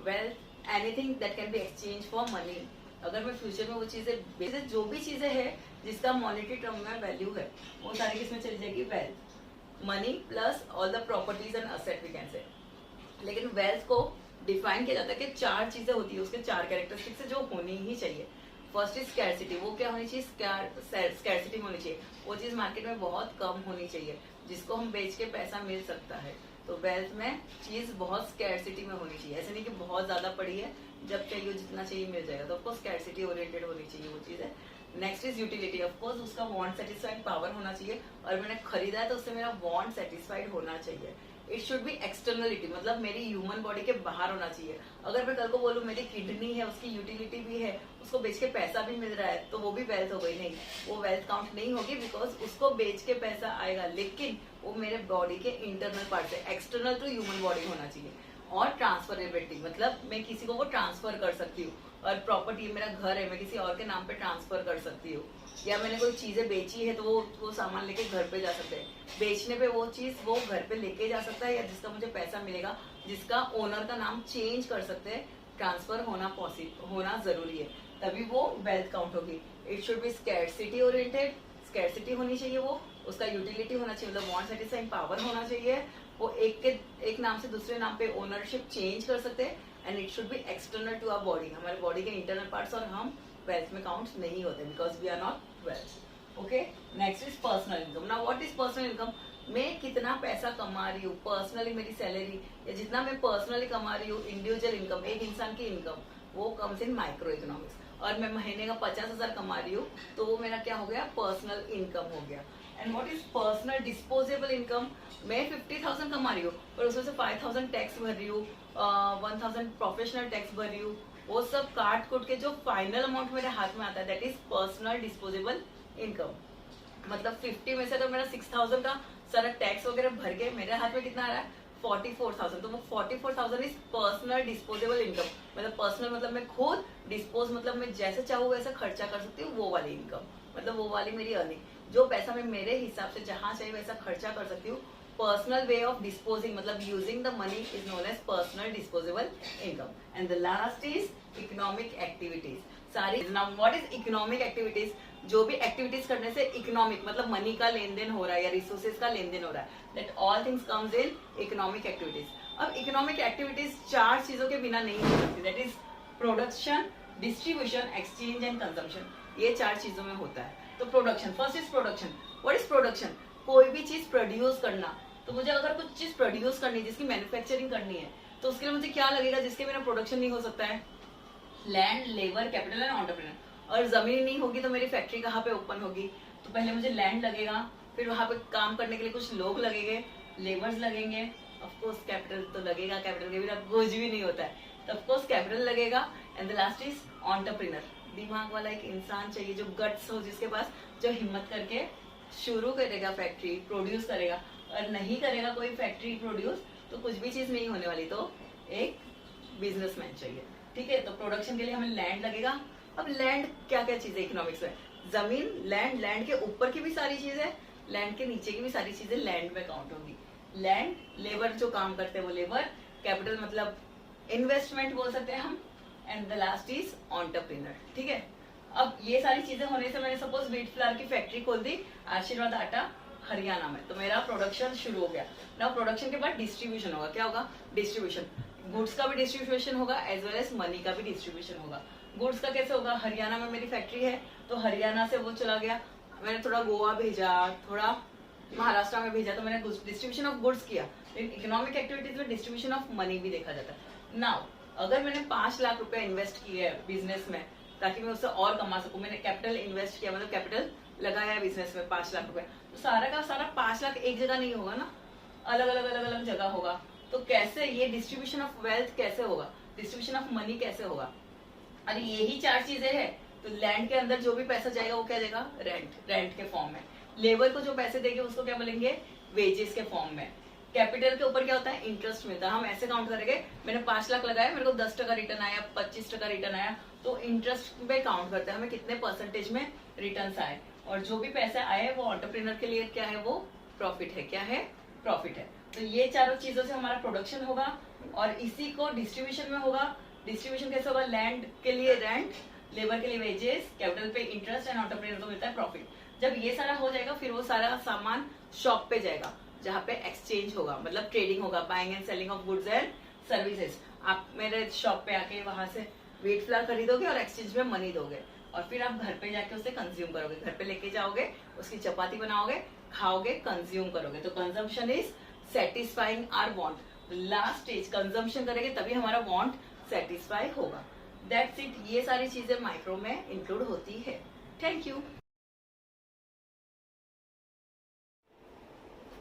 Wealth anything that can be exchange for money. अगर मैं फ्यूचर में वो चीजें जो भी चीजें हैं जिसका मॉनेटरी टर्म में वैल्यू है, वो सारी किसमें चली जाएगी? Wealth. Money plus all the properties and asset we can say. लेकिन वेल्थ को डिफाइन किया जाता है कि 4 चीजें होती है, उसके 4 कैरेक्टरिस्टिक्स है जो होनी ही चाहिए। First is scarcity. वो क्या होनी चाहिए? स्कैरसिटी होनी चाहिए। वो चीज मार्केट में बहुत कम होनी चाहिए जिसको हम बेच के पैसा मिल सकता है। तो वेल्थ में चीज बहुत स्कैरसिटी में होनी चाहिए। ऐसे नहीं कि बहुत ज्यादा पड़ी है, जब चाहिए जितना चाहिए मिल जाएगा। तो ऑफकोर्स स्कैरसिटी ओरिएंटेड होनी चाहिए वो चीज है। Next is utility. ऑफकोर्स उसका वांट सेटिस्फाइड पावर होना चाहिए, और मैंने खरीदा है तो उससे मेरा वांट सेटिस्फाइड होना चाहिए। इट शुड बी एक्सटर्नलिटी, मतलब मेरी ह्यूमन बॉडी के बाहर होना चाहिए। अगर मैं कल को बोलूँ मेरी किडनी है, उसकी यूटिलिटी भी है, उसको बेच के पैसा भी मिल रहा है, तो वो भी वेल्थ हो गई? नहीं, वो वेल्थ काउंट नहीं होगी, बिकॉज उसको बेच के पैसा आएगा, लेकिन वो मेरे बॉडी के इंटरनल पार्ट से, एक्सटर्नल टू ह्यूमन बॉडी होना चाहिए। और ट्रांसफरेबिलिटी, मतलब मैं किसी को वो ट्रांसफर कर सकती हूँ। और प्रॉपर्टी, मेरा घर है, मैं किसी और के नाम पे ट्रांसफर कर सकती हूँ। या मैंने कोई चीजें बेची है तो वो सामान लेके घर पे जा सकते हैं। बेचने पे वो चीज वो घर पे लेके जा सकता है, या जिसका मुझे पैसा मिलेगा, जिसका ओनर का नाम चेंज कर सकते हैं, ट्रांसफर होना जरूरी है, तभी वो वेल्थ काउंट होगी। It should B scarcity oriented. Scarcity होनी चाहिए, वो उसका यूटिलिटी होना चाहिए, मतलब वांट सेटिस्फाइंग पावर होना चाहिए। वो एक नाम से दूसरे नाम पे ओनरशिप चेंज कर सकते हैं। And it should be external to our body, हमारे बॉडी के इंटरनल पार्ट्स, और हम वेल्थ में काउंट नहीं होते because we are not wealth. Okay, next is personal income. Now what is personal income? मैं कितना पैसा कमा रही हूँ पर्सनली, मेरी सैलरी या जितना मैं पर्सनली कमा रही हूँ, इंडिविजुअल इनकम, एक इंसान की इनकम, वो कम्स इन माइक्रो इकोनॉमिक्स। और मैं महीने का 50,000 कमा रही हूँ, तो वो मेरा क्या हो गया? पर्सनल इनकम हो गया। And what is personal disposable income? मैं 50,000 कमा रही हूँ, पर उसमें से 5,000 टैक्स भर रही हूँ, 1,000 प्रोफेशनल टैक्स भर रही हूँ। वो सब काट कुट के जो फाइनल अमाउंट मेरे हाथ में आता है, that is personal disposable income. मतलब 50 में से अगर मेरा 6,000 का सारा टैक्स वगैरह भर के मेरे हाथ में कितना आ रहा है? 44,000। तो वो 44,000 इज पर्सनल डिस्पोजेबल इनकम। मतलब पर्सनल मतलब मैं खुद, डिस्पोज मतलब मैं जैसे चाहूँ वैसे खर्चा कर सकती हूँ, वो वाली इनकम, मतलब वो वाली मेरी अर्निंग। जो पैसा मैं मेरे हिसाब से जहां चाहिए वैसा खर्चा कर सकती हूँ। पर्सनल वे ऑफ डिस्पोजिंग, मतलब using the money, is known as personal disposable income. And the last is economic activities. Sorry what is economic activities? जो भी एक्टिविटीज करने से इकोनॉमिक मतलब मनी का लेन देन हो रहा है या रिसोर्सेज का लेन देन हो रहा है, that all things comes in economic activities. अब इकोनॉमिक एक्टिविटीज 4 चीजों के बिना नहीं हो सकती, that is production, distribution, exchange and consumption. ये 4 चीजों में होता है। तो production, first is production. What is production? कोई भी चीज प्रोड्यूस करना। तो मुझे अगर कुछ चीज प्रोड्यूस करनी है, जिसकी मैन्युफैक्चरिंग करनी है, तो उसके लिए मुझे क्या लगेगा जिसके बिना प्रोडक्शन नहीं हो सकता है? Land, labour, capital and entrepreneur. और जमीन नहीं होगी तो मेरी फैक्ट्री कहाँ पे ओपन होगी? तो पहले मुझे लैंड लगेगा, फिर वहां पे काम करने के लिए कुछ लोग लगेंगे, लेबर्स लगेंगे, ऑफकोर्स कैपिटल तो लगेगा, कैपिटल के बिना कुछ भी नहीं होता है, तो ऑफकोर्स कैपिटल लगेगा। And the last is entrepreneur. दिमाग वाला एक इंसान चाहिए, जो गट्स हो, जिसके पास, जो हिम्मत करके शुरू करेगा फैक्ट्री, प्रोड्यूस करेगा। और नहीं करेगा कोई फैक्ट्री प्रोड्यूस तो कुछ भी चीज नहीं होने वाली। तो एक बिजनेसमैन चाहिए, ठीक है। तो प्रोडक्शन के लिए हमें लैंड लगेगा। अब लैंड क्या क्या चीज है इकोनॉमिक्स में? जमीन, लैंड, लैंड के ऊपर की भी सारी चीजें, लैंड के नीचे की भी सारी चीजें लैंड में काउंट होंगी। लैंड, लेबर जो काम करते हैं वो लेबर, कैपिटल मतलब इन्वेस्टमेंट बोल सकते हैं हम, and the last is entrepreneur, ठीक है। अब ये सारी चीजें होने से मैंने सपोज व्हीट फ्लावर की फैक्ट्री खोल दी आशीर्वाद आटा हरियाणा में, तो मेरा प्रोडक्शन शुरू हो गया। ना प्रोडक्शन के बाद डिस्ट्रीब्यूशन होगा। क्या होगा? डिस्ट्रीब्यूशन। गुड्स का भी डिस्ट्रीब्यूशन होगा एज वेल एज मनी का भी डिस्ट्रीब्यूशन होगा। गुड्स का कैसे होगा? हरियाणा में मेरी फैक्ट्री है, तो हरियाणा से वो चला गया, मैंने थोड़ा गोवा भेजा, थोड़ा महाराष्ट्र में भेजा, तो मैंने डिस्ट्रीब्यूशन ऑफ गुड्स किया। इकोनॉमिक एक्टिविटीज में डिस्ट्रीब्यूशन ऑफ मनी भी देखा जाता है। नाउ अगर मैंने 5 लाख रुपए इन्वेस्ट किए है बिजनेस में ताकि मैं उससे और कमा सकूं, मैंने कैपिटल इन्वेस्ट किया, मतलब कैपिटल लगाया है बिजनेस में 5 लाख रुपए, तो सारा का सारा 5 लाख एक जगह नहीं होगा ना, अलग अलग जगह होगा। तो कैसे ये डिस्ट्रीब्यूशन ऑफ वेल्थ कैसे होगा? डिस्ट्रीब्यूशन ऑफ मनी कैसे होगा? अरे यही 4 चीजें हैं। तो लैंड के अंदर जो भी पैसा जाएगा वो क्या जाएगा? रेंट, रेंट के फॉर्म में। लेबर को जो पैसे देंगे उसको क्या बोलेंगे? वेजेस के फॉर्म में। कैपिटल के ऊपर क्या होता है? इंटरेस्ट मिलता है। हम ऐसे काउंट करेंगे, मैंने 5 लाख लगाया, मेरे को 10% रिटर्न आया, 25% रिटर्न आया, तो इंटरेस्ट पे काउंट करते हैं हमें कितने परसेंटेज में रिटर्न आए। और जो भी पैसे आए वो एंटरप्रेन्योर के लिए क्या है? वो प्रॉफिट है। क्या है? प्रॉफिट है। तो ये चारों चीजों से हमारा प्रोडक्शन होगा और इसी को डिस्ट्रीब्यूशन में होगा। डिस्ट्रीब्यूशन कैसे होगा? लैंड के लिए रेंट, लेबर के लिए वेजेस, कैपिटल पे इंटरेस्ट एंड एंटरप्रेन्योर को मिलता है प्रॉफिट। जब ये सारा हो जाएगा फिर वो सारा सामान शॉप पे जाएगा जहाँ पे एक्सचेंज होगा, मतलब ट्रेडिंग होगा, buying and selling of goods and services. आप मेरे शॉप पे आके वहां से व्हीट फ्लावर खरीदोगे और एक्सचेंज में मनी दोगे और फिर आप घर पे जाके उसे कंज्यूम करोगे, घर पे लेके जाओगे, उसकी चपाती बनाओगे, खाओगे, कंज्यूम करोगे। तो consumption is satisfying our want. Last stage consumption करेंगे तभी हमारा वांट सेटिस्फाई होगा। That's it. ये सारी चीजें माइक्रो में इंक्लूड होती है। Thank you.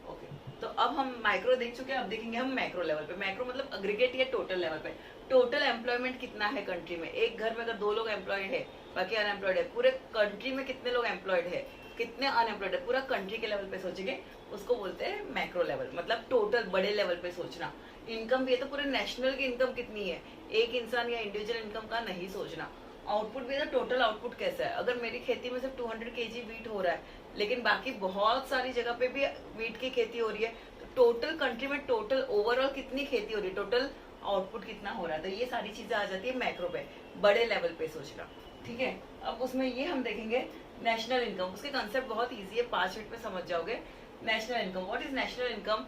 ओके, तो अब हम माइक्रो देख चुके हैं, अब देखेंगे हम मैक्रो लेवल पे। मैक्रो मतलब अग्रीगेट या टोटल लेवल पे। टोटल एम्प्लॉयमेंट कितना है कंट्री में? एक घर में अगर 2 लोग एम्प्लॉयड है बाकी अनएम्प्लॉयड है, पूरे कंट्री में कितने लोग एम्प्लॉयड है, कितने अनएम्प्लॉयड है, पूरा कंट्री के लेवल पे सोचेंगे, उसको बोलते हैं मैक्रो लेवल। मतलब टोटल बड़े लेवल पे सोचना। इनकम भी है तो पूरे नेशनल की इनकम कितनी है, एक इंसान या इंडिविजुअल इनकम का नहीं सोचना। आउटपुट भी है, टोटल आउटपुट कैसा है। अगर मेरी खेती में सिर्फ 200 kg वीट हो रहा है लेकिन बाकी बहुत सारी जगह पे भी वीट की खेती हो रही है, तो टोटल कंट्री में टोटल ओवरऑल कितनी खेती हो रही है, टोटल आउटपुट कितना हो रहा है। तो ये सारी चीजें आ जाती है मैक्रो पे, बड़े लेवल पे सोचना। ठीक है, अब उसमें ये हम देखेंगे नेशनल इनकम। उसके कंसेप्ट बहुत ईजी है, 5 मिनट में समझ जाओगे। National income, what is national income?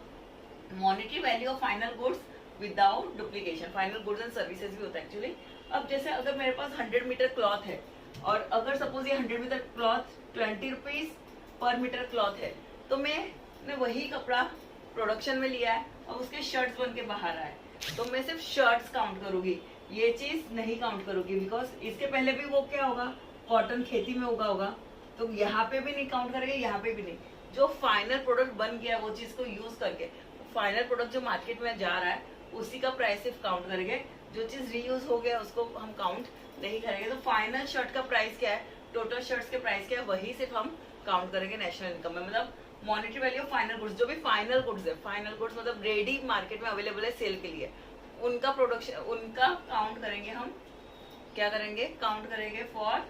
Monetary value of final goods without duplication. Final goods and services भी होता है एक्चुअली। अब जैसे अगर मेरे पास 100 मीटर क्लॉथ है और अगर सपोज ये 100 metre cloth 20 rupees per metre cloth है, तो मैंने वही कपड़ा प्रोडक्शन में लिया है और उसके शर्ट्स बन के बाहर आए, तो मैं सिर्फ शर्ट्स काउंट करूंगी, ये चीज नहीं काउंट करूंगी। बिकॉज इसके पहले भी वो क्या होगा, कॉटन खेती में उगा होगा, तो यहाँ पे भी नहीं काउंट करेंगे, यहाँ पे भी नहीं। जो फाइनल प्रोडक्ट बन गया वो चीज को यूज करके, फाइनल प्रोडक्ट जो मार्केट में जा रहा है उसी का प्राइस सिर्फ काउंट करेंगे। जो चीज रीयूज हो गया उसको हम काउंट नहीं करेंगे। तो फाइनल शर्ट का प्राइस क्या है, टोटल शर्ट्स के प्राइस क्या है, वही सिर्फ हम काउंट करेंगे नेशनल इनकम में। मतलब monetary value of final goods, जो भी फाइनल गुड्स है, फाइनल गुड्स मतलब रेडी मार्केट में अवेलेबल है सेल के लिए, उनका प्रोडक्शन, उनका काउंट करेंगे हम। क्या करेंगे? काउंट करेंगे for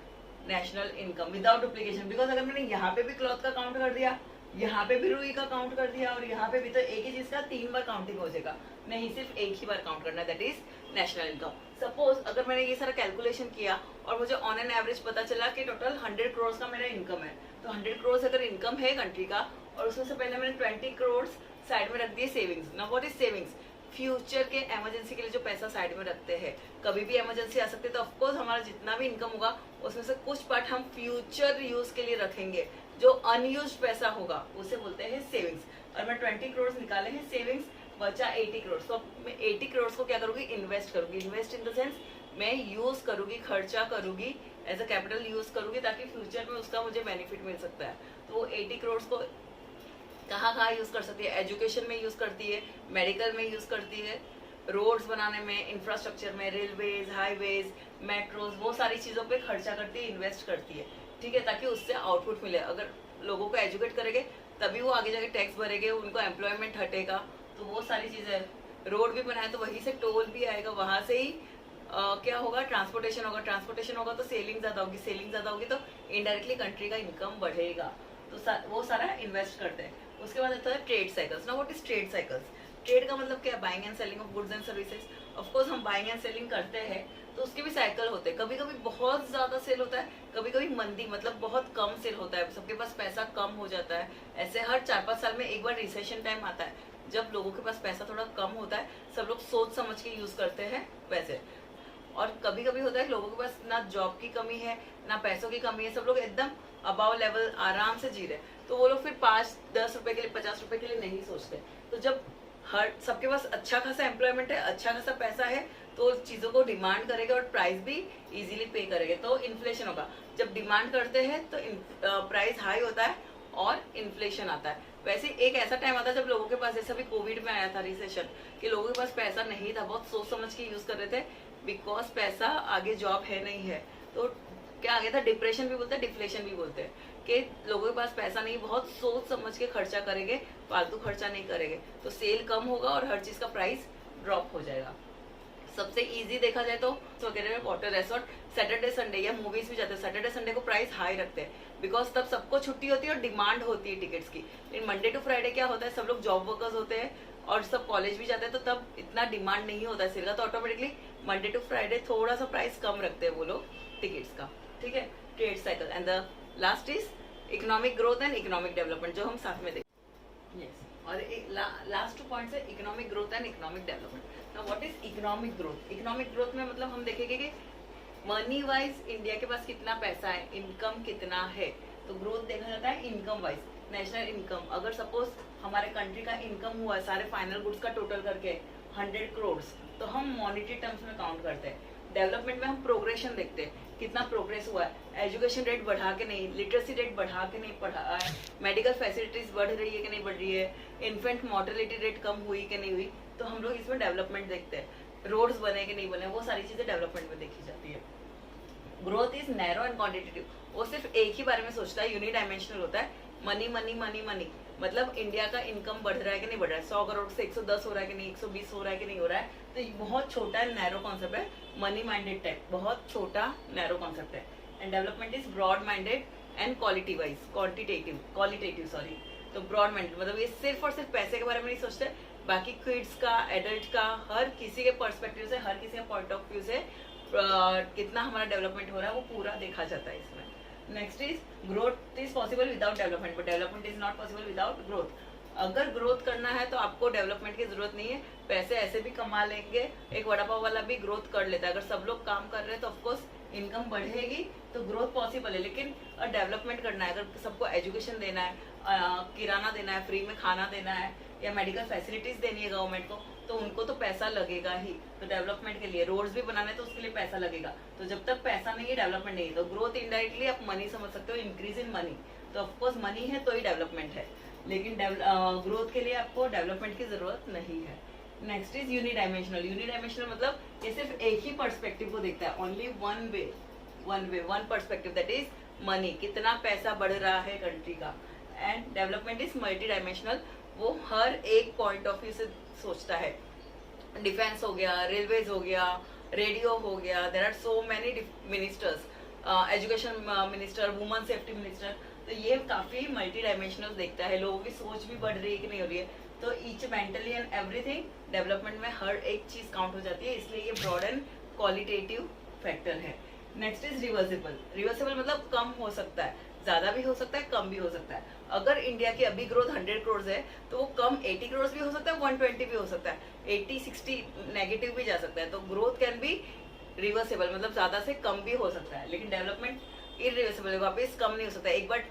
national income without duplication. Because अगर मैंने यहाँ पे भी क्लॉथ का काउंट कर दिया, यहाँ पे भी रुई का काउंट कर दिया और यहाँ पे भी, तो एक ही चीज का 3 बार काउंटिंग हो जाएगा। नहीं, सिर्फ एक ही बार काउंट करना है, that is national income. Suppose अगर मैंने ये सारा कैलकुलेशन किया और मुझे ऑन एन एवरेज पता चला कि टोटल 100 करोड़ का मेरा इनकम है, तो 100 करोड़ अगर इनकम है कंट्री का और उसमें से पहले मैंने 20 करोड़ साइड में रख दिए सेविंग्स। ना व्हाट इज सेविंग्स? फ्यूचर के इमरजेंसी के लिए जो पैसा साइड में रखते हैं, कभी भी इमरजेंसी आ सकती है, तो ऑफकोर्स हमारा जितना भी इनकम होगा उसमें से कुछ पार्ट हम फ्यूचर यूज के लिए रखेंगे। जो अनयूज पैसा होगा उसे बोलते हैं सेविंग्स। और मैं 20 करोड़ निकाले हैं सेविंग्स, बचा 80 करोड़। तो मैं 80 करोड़ को क्या करूंगी? इन्वेस्ट करूंगी। इन्वेस्ट इन द सेंस मैं यूज करूंगी, खर्चा करूंगी, एज अ कैपिटल यूज करूंगी ताकि फ्यूचर में उसका मुझे बेनिफिट मिल सकता है। तो वो 80 करोड़ को कहाँ यूज कर सकती है? एजुकेशन में यूज करती है, मेडिकल में यूज करती है, रोड्स बनाने में, इंफ्रास्ट्रक्चर में, रेलवेज, हाईवेज, मेट्रोज, वो सारी चीजों पे खर्चा करती है, इन्वेस्ट करती है। ठीक है, ताकि उससे आउटपुट मिले। अगर लोगों को एजुकेट करेंगे तभी वो आगे जाके टैक्स भरेंगे, उनको एम्प्लॉयमेंट हटेगा, तो वो सारी चीजें। रोड भी बनाए तो वहीं से टोल भी आएगा, वहां से ही क्या होगा? ट्रांसपोर्टेशन होगा, ट्रांसपोर्टेशन होगा तो सेलिंग ज्यादा होगी, सेलिंग ज्यादा होगी तो इनडायरेक्टली कंट्री का इनकम बढ़ेगा। तो वो सारा इन्वेस्ट करते हैं। उसके बाद आता है ट्रेड साइकिल्स। ना what is trade cycles? Trade का मतलब क्या है? Buying and selling of goods and services. Of course हम बाइंग एंड सेलिंग करते हैं तो उसके भी साइकिल होते हैं। कभी कभी बहुत ज्यादा सेल होता है, कभी कभी मंदी मतलब बहुत कम सेल होता है, सबके पास पैसा कम हो जाता है। ऐसे हर 4-5 साल में एक बार रिसेशन टाइम आता है, जब लोगों के पास पैसा थोड़ा कम होता है, सब लोग सोच समझ के यूज करते हैं पैसे। और कभी कभी होता है लोगों के पास ना जॉब की कमी है ना पैसों की कमी है, सब लोग एकदम अबाव लेवल आराम से जी रहे, तो वो लोग फिर 5-10 रुपए के लिए, 50 रुपए के लिए नहीं सोचते। तो जब हर सबके पास अच्छा खासा एम्प्लॉयमेंट है, अच्छा खासा पैसा है, तो चीजों को डिमांड करेगा और प्राइस भी इजीली पे करेंगे, तो इन्फ्लेशन होगा। जब डिमांड करते हैं तो प्राइस हाई होता है और इन्फ्लेशन आता है। वैसे एक ऐसा टाइम आता है जब लोगों के पास, जैसे अभी कोविड में आया था रिसेशन, कि लोगों के पास पैसा नहीं था, बहुत सोच समझ के यूज कर रहे थे, बिकॉज पैसा, आगे जॉब है नहीं है, तो क्या आ गया था? डिप्रेशन भी बोलते हैं, डिफ्लेशन भी बोलते हैं, कि लोगों के पास पैसा नहीं, बहुत सोच समझ के खर्चा करेंगे, फालतू खर्चा नहीं करेंगे, तो सेल कम होगा और हर चीज का प्राइस ड्रॉप हो जाएगा। सबसे इजी देखा जाए तो वगैरह में वाटर रेसोर्ट सैटरडे संडे या मूवीज भी जाते हैं, सैटरडे संडे को प्राइस हाई रखते हैं बिकॉज तब सबको छुट्टी होती है और डिमांड होती है टिकट्स की। लेकिन मंडे टू फ्राइडे क्या होता है, सब लोग जॉब वर्कर्स होते हैं और सब कॉलेज भी जाते हैं, तो तब इतना डिमांड नहीं होता है सिर का, तो ऑटोमेटिकली मंडे टू फ्राइडे थोड़ा सा प्राइस कम रखते हैं वो लोग टिकट्स का। ठीक है, trade cycle and the last is economic growth and economic development, जो हम साथ में देखते हैं। यस, और लास्ट 2 पॉइंट्स है economic growth and economic development. Now what is economic growth? Economic growth में मतलब हम देखेंगे कि मनी वाइज इंडिया के पास कितना पैसा है, इनकम कितना है, तो ग्रोथ देखा जाता है इनकम वाइज, नेशनल इनकम। अगर सपोज हमारे कंट्री का इनकम हुआ है सारे फाइनल गुड्स का टोटल करके 100 करोड़, तो हम मॉनिटरी टर्म्स में काउंट करते हैं। डेवलपमेंट में हम प्रोग्रेशन देखते हैं, कितना प्रोग्रेस हुआ है, एजुकेशन रेट बढ़ा के नहीं, लिटरेसी रेट बढ़ा के नहीं बढ़ा है, मेडिकल फैसिलिटीज बढ़ रही है कि नहीं बढ़ रही है, इन्फेंट मोर्टेलिटी रेट कम हुई कि नहीं हुई, तो हम लोग इसमें डेवलपमेंट देखते हैं। रोड्स बने कि नहीं बने, वो सारी चीजें डेवलपमेंट में देखी जाती है। Growth is narrow and quantitative, वो सिर्फ एक ही बारे में सोचता है, यूनिडायमेंशनल होता है। मनी मनी मनी मनी मतलब इंडिया का इनकम बढ़ रहा है कि नहीं बढ़ रहा है, 100 करोड़ से 110 हो रहा है कि नहीं, 120 हो रहा है कि नहीं हो रहा है, तो ये बहुत छोटा नैरो कॉन्सेप्ट है, मनी माइंडेड टाइप, बहुत छोटा नैरो कॉन्सेप्ट है। And development is broad minded and quality wise, qualitative sorry. तो ब्रॉड माइंडेड मतलब ये सिर्फ और सिर्फ पैसे के बारे में नहीं सोचते, बाकी किड्स का, एडल्ट का, हर किसी के पर्सपेक्टिव से, हर किसी के पॉइंट ऑफ व्यू से कितना हमारा डेवलपमेंट हो रहा है वो पूरा देखा जाता है इसमें। Next is growth is possible without development, but development is not possible without growth. अगर ग्रोथ करना है तो आपको डेवलपमेंट की जरूरत नहीं है, पैसे ऐसे भी कमा लेंगे, एक वड़ा पाव वाला भी ग्रोथ कर लेता है। अगर सब लोग काम कर रहे हैं तो ऑफकोर्स इनकम बढ़ेगी, तो ग्रोथ पॉसिबल है। लेकिन डेवलपमेंट करना है, अगर सबको एजुकेशन देना है, किराना देना है, फ्री में खाना देना है, या मेडिकल फैसिलिटीज देनी है गवर्नमेंट को, तो उनको तो पैसा लगेगा ही। तो डेवलपमेंट के लिए रोड्स भी बनाने तो उसके लिए पैसा लगेगा, तो जब तक पैसा नहीं है डेवलपमेंट नहीं है। तो ग्रोथ इनडायरेक्टली आप मनी समझ सकते हो, इंक्रीज इन मनी, तो ऑफकोर्स मनी है तो ही डेवलपमेंट है, लेकिन ग्रोथ के लिए आपको डेवलपमेंट की जरूरत नहीं है। Next is यूनिडायमेंशनल। यूनिडायमेंशनल मतलब ये सिर्फ एक ही पर्सपेक्टिव को देखता है, only one perspective, that is money, कितना पैसा बढ़ रहा है कंट्री का। And development is multi dimensional, वो हर एक पॉइंट ऑफ व्यू से सोचता है। डिफेंस हो गया, रेलवेज हो गया, रेडियो हो गया, there are so many ministers, education minister, women safety minister, तो ये काफी मल्टी डायमेंशनल देखता है। लोगों की सोच भी बढ़ रही है कि नहीं हो रही है, तो each mentally and everything development में हर एक चीज काउंट हो जाती है, इसलिए ये ब्रॉड एंड क्वालिटेटिव फैक्टर है। Next is reversible. रिवर्सिबल मतलब कम हो सकता है, ज्यादा भी हो सकता है, कम भी हो सकता है। अगर इंडिया की अभी ग्रोथ 100 करोड़ है तो वो कम 80 करोड़ भी हो सकता है, 120 भी हो सकता है, 80-60 नेगेटिव भी जा सकता है। तो ग्रोथ कैन बी रिवर्सेबल, मतलब ज्यादा से कम भी हो सकता है, लेकिन डेवलपमेंट इरिवर्सेबल है, वापस कम नहीं हो सकता। एक बार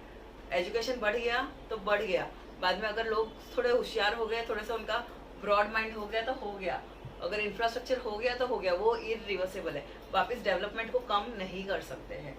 एजुकेशन बढ़ गया तो बढ़ गया, बाद में अगर लोग थोड़े होशियार हो गए, थोड़ा सा उनका ब्रॉड माइंड हो गया तो हो गया, अगर इंफ्रास्ट्रक्चर हो गया तो हो गया, वो इरिवर्सेबल है, वापस डेवलपमेंट को कम नहीं कर सकते हैं।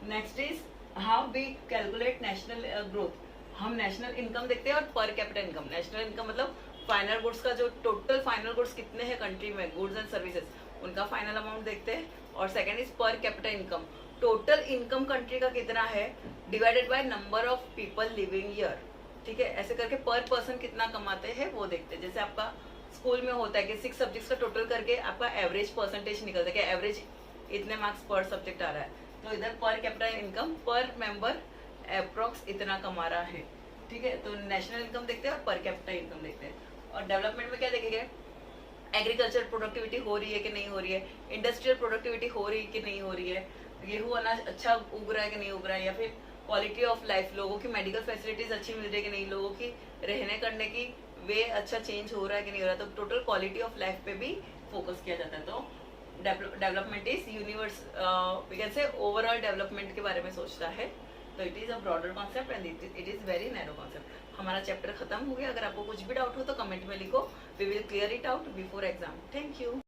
Next is how we calculate national growth. हम नेशनल इनकम देखते हैं और per capita income. National income मतलब फाइनल गुड्स का जो टोटल फाइनल गुड्स कितने हैं कंट्री में, गुड्स एंड सर्विसेज, उनका फाइनल अमाउंट देखते हैं। और second is per capita income, total income country का कितना है divided by number of people living here. ठीक है, ऐसे करके पर पर्सन कितना कमाते हैं वो देखते हैं। जैसे आपका स्कूल में होता है कि 6 सब्जेक्ट्स का टोटल करके आपका एवरेज परसेंटेज निकलता है कि एवरेज इतने मार्क्स पर सब्जेक्ट आ रहा है, तो इधर पर कैपिटा इनकम पर मेंबर अप्रोक्स इतना कमा रहा है। ठीक है, तो नेशनल इनकम देखते हैं और पर कैपिटा इनकम देखते हैं। और डेवलपमेंट में क्या देखेंगे, एग्रीकल्चर प्रोडक्टिविटी हो रही है कि नहीं हो रही है, इंडस्ट्रियल प्रोडक्टिविटी हो रही है कि नहीं हो रही है, गेहूं अनाज अच्छा उग रहा है कि नहीं उग रहा है, या फिर क्वालिटी ऑफ लाइफ, लोगों की मेडिकल फैसिलिटीज अच्छी मिल रही है कि नहीं, लोगों की रहने करने की वे अच्छा चेंज हो रहा है कि नहीं हो रहा है, तो टोटल क्वालिटी ऑफ लाइफ पे भी फोकस किया जाता है। तो development is universe, we can say overall development के बारे में सोचता है, तो it is a broader concept and it is very narrow concept. हमारा चैप्टर खत्म हो गया। अगर आपको कुछ भी डाउट हो तो कमेंट में लिखो, we will clear it out before exam. Thank you.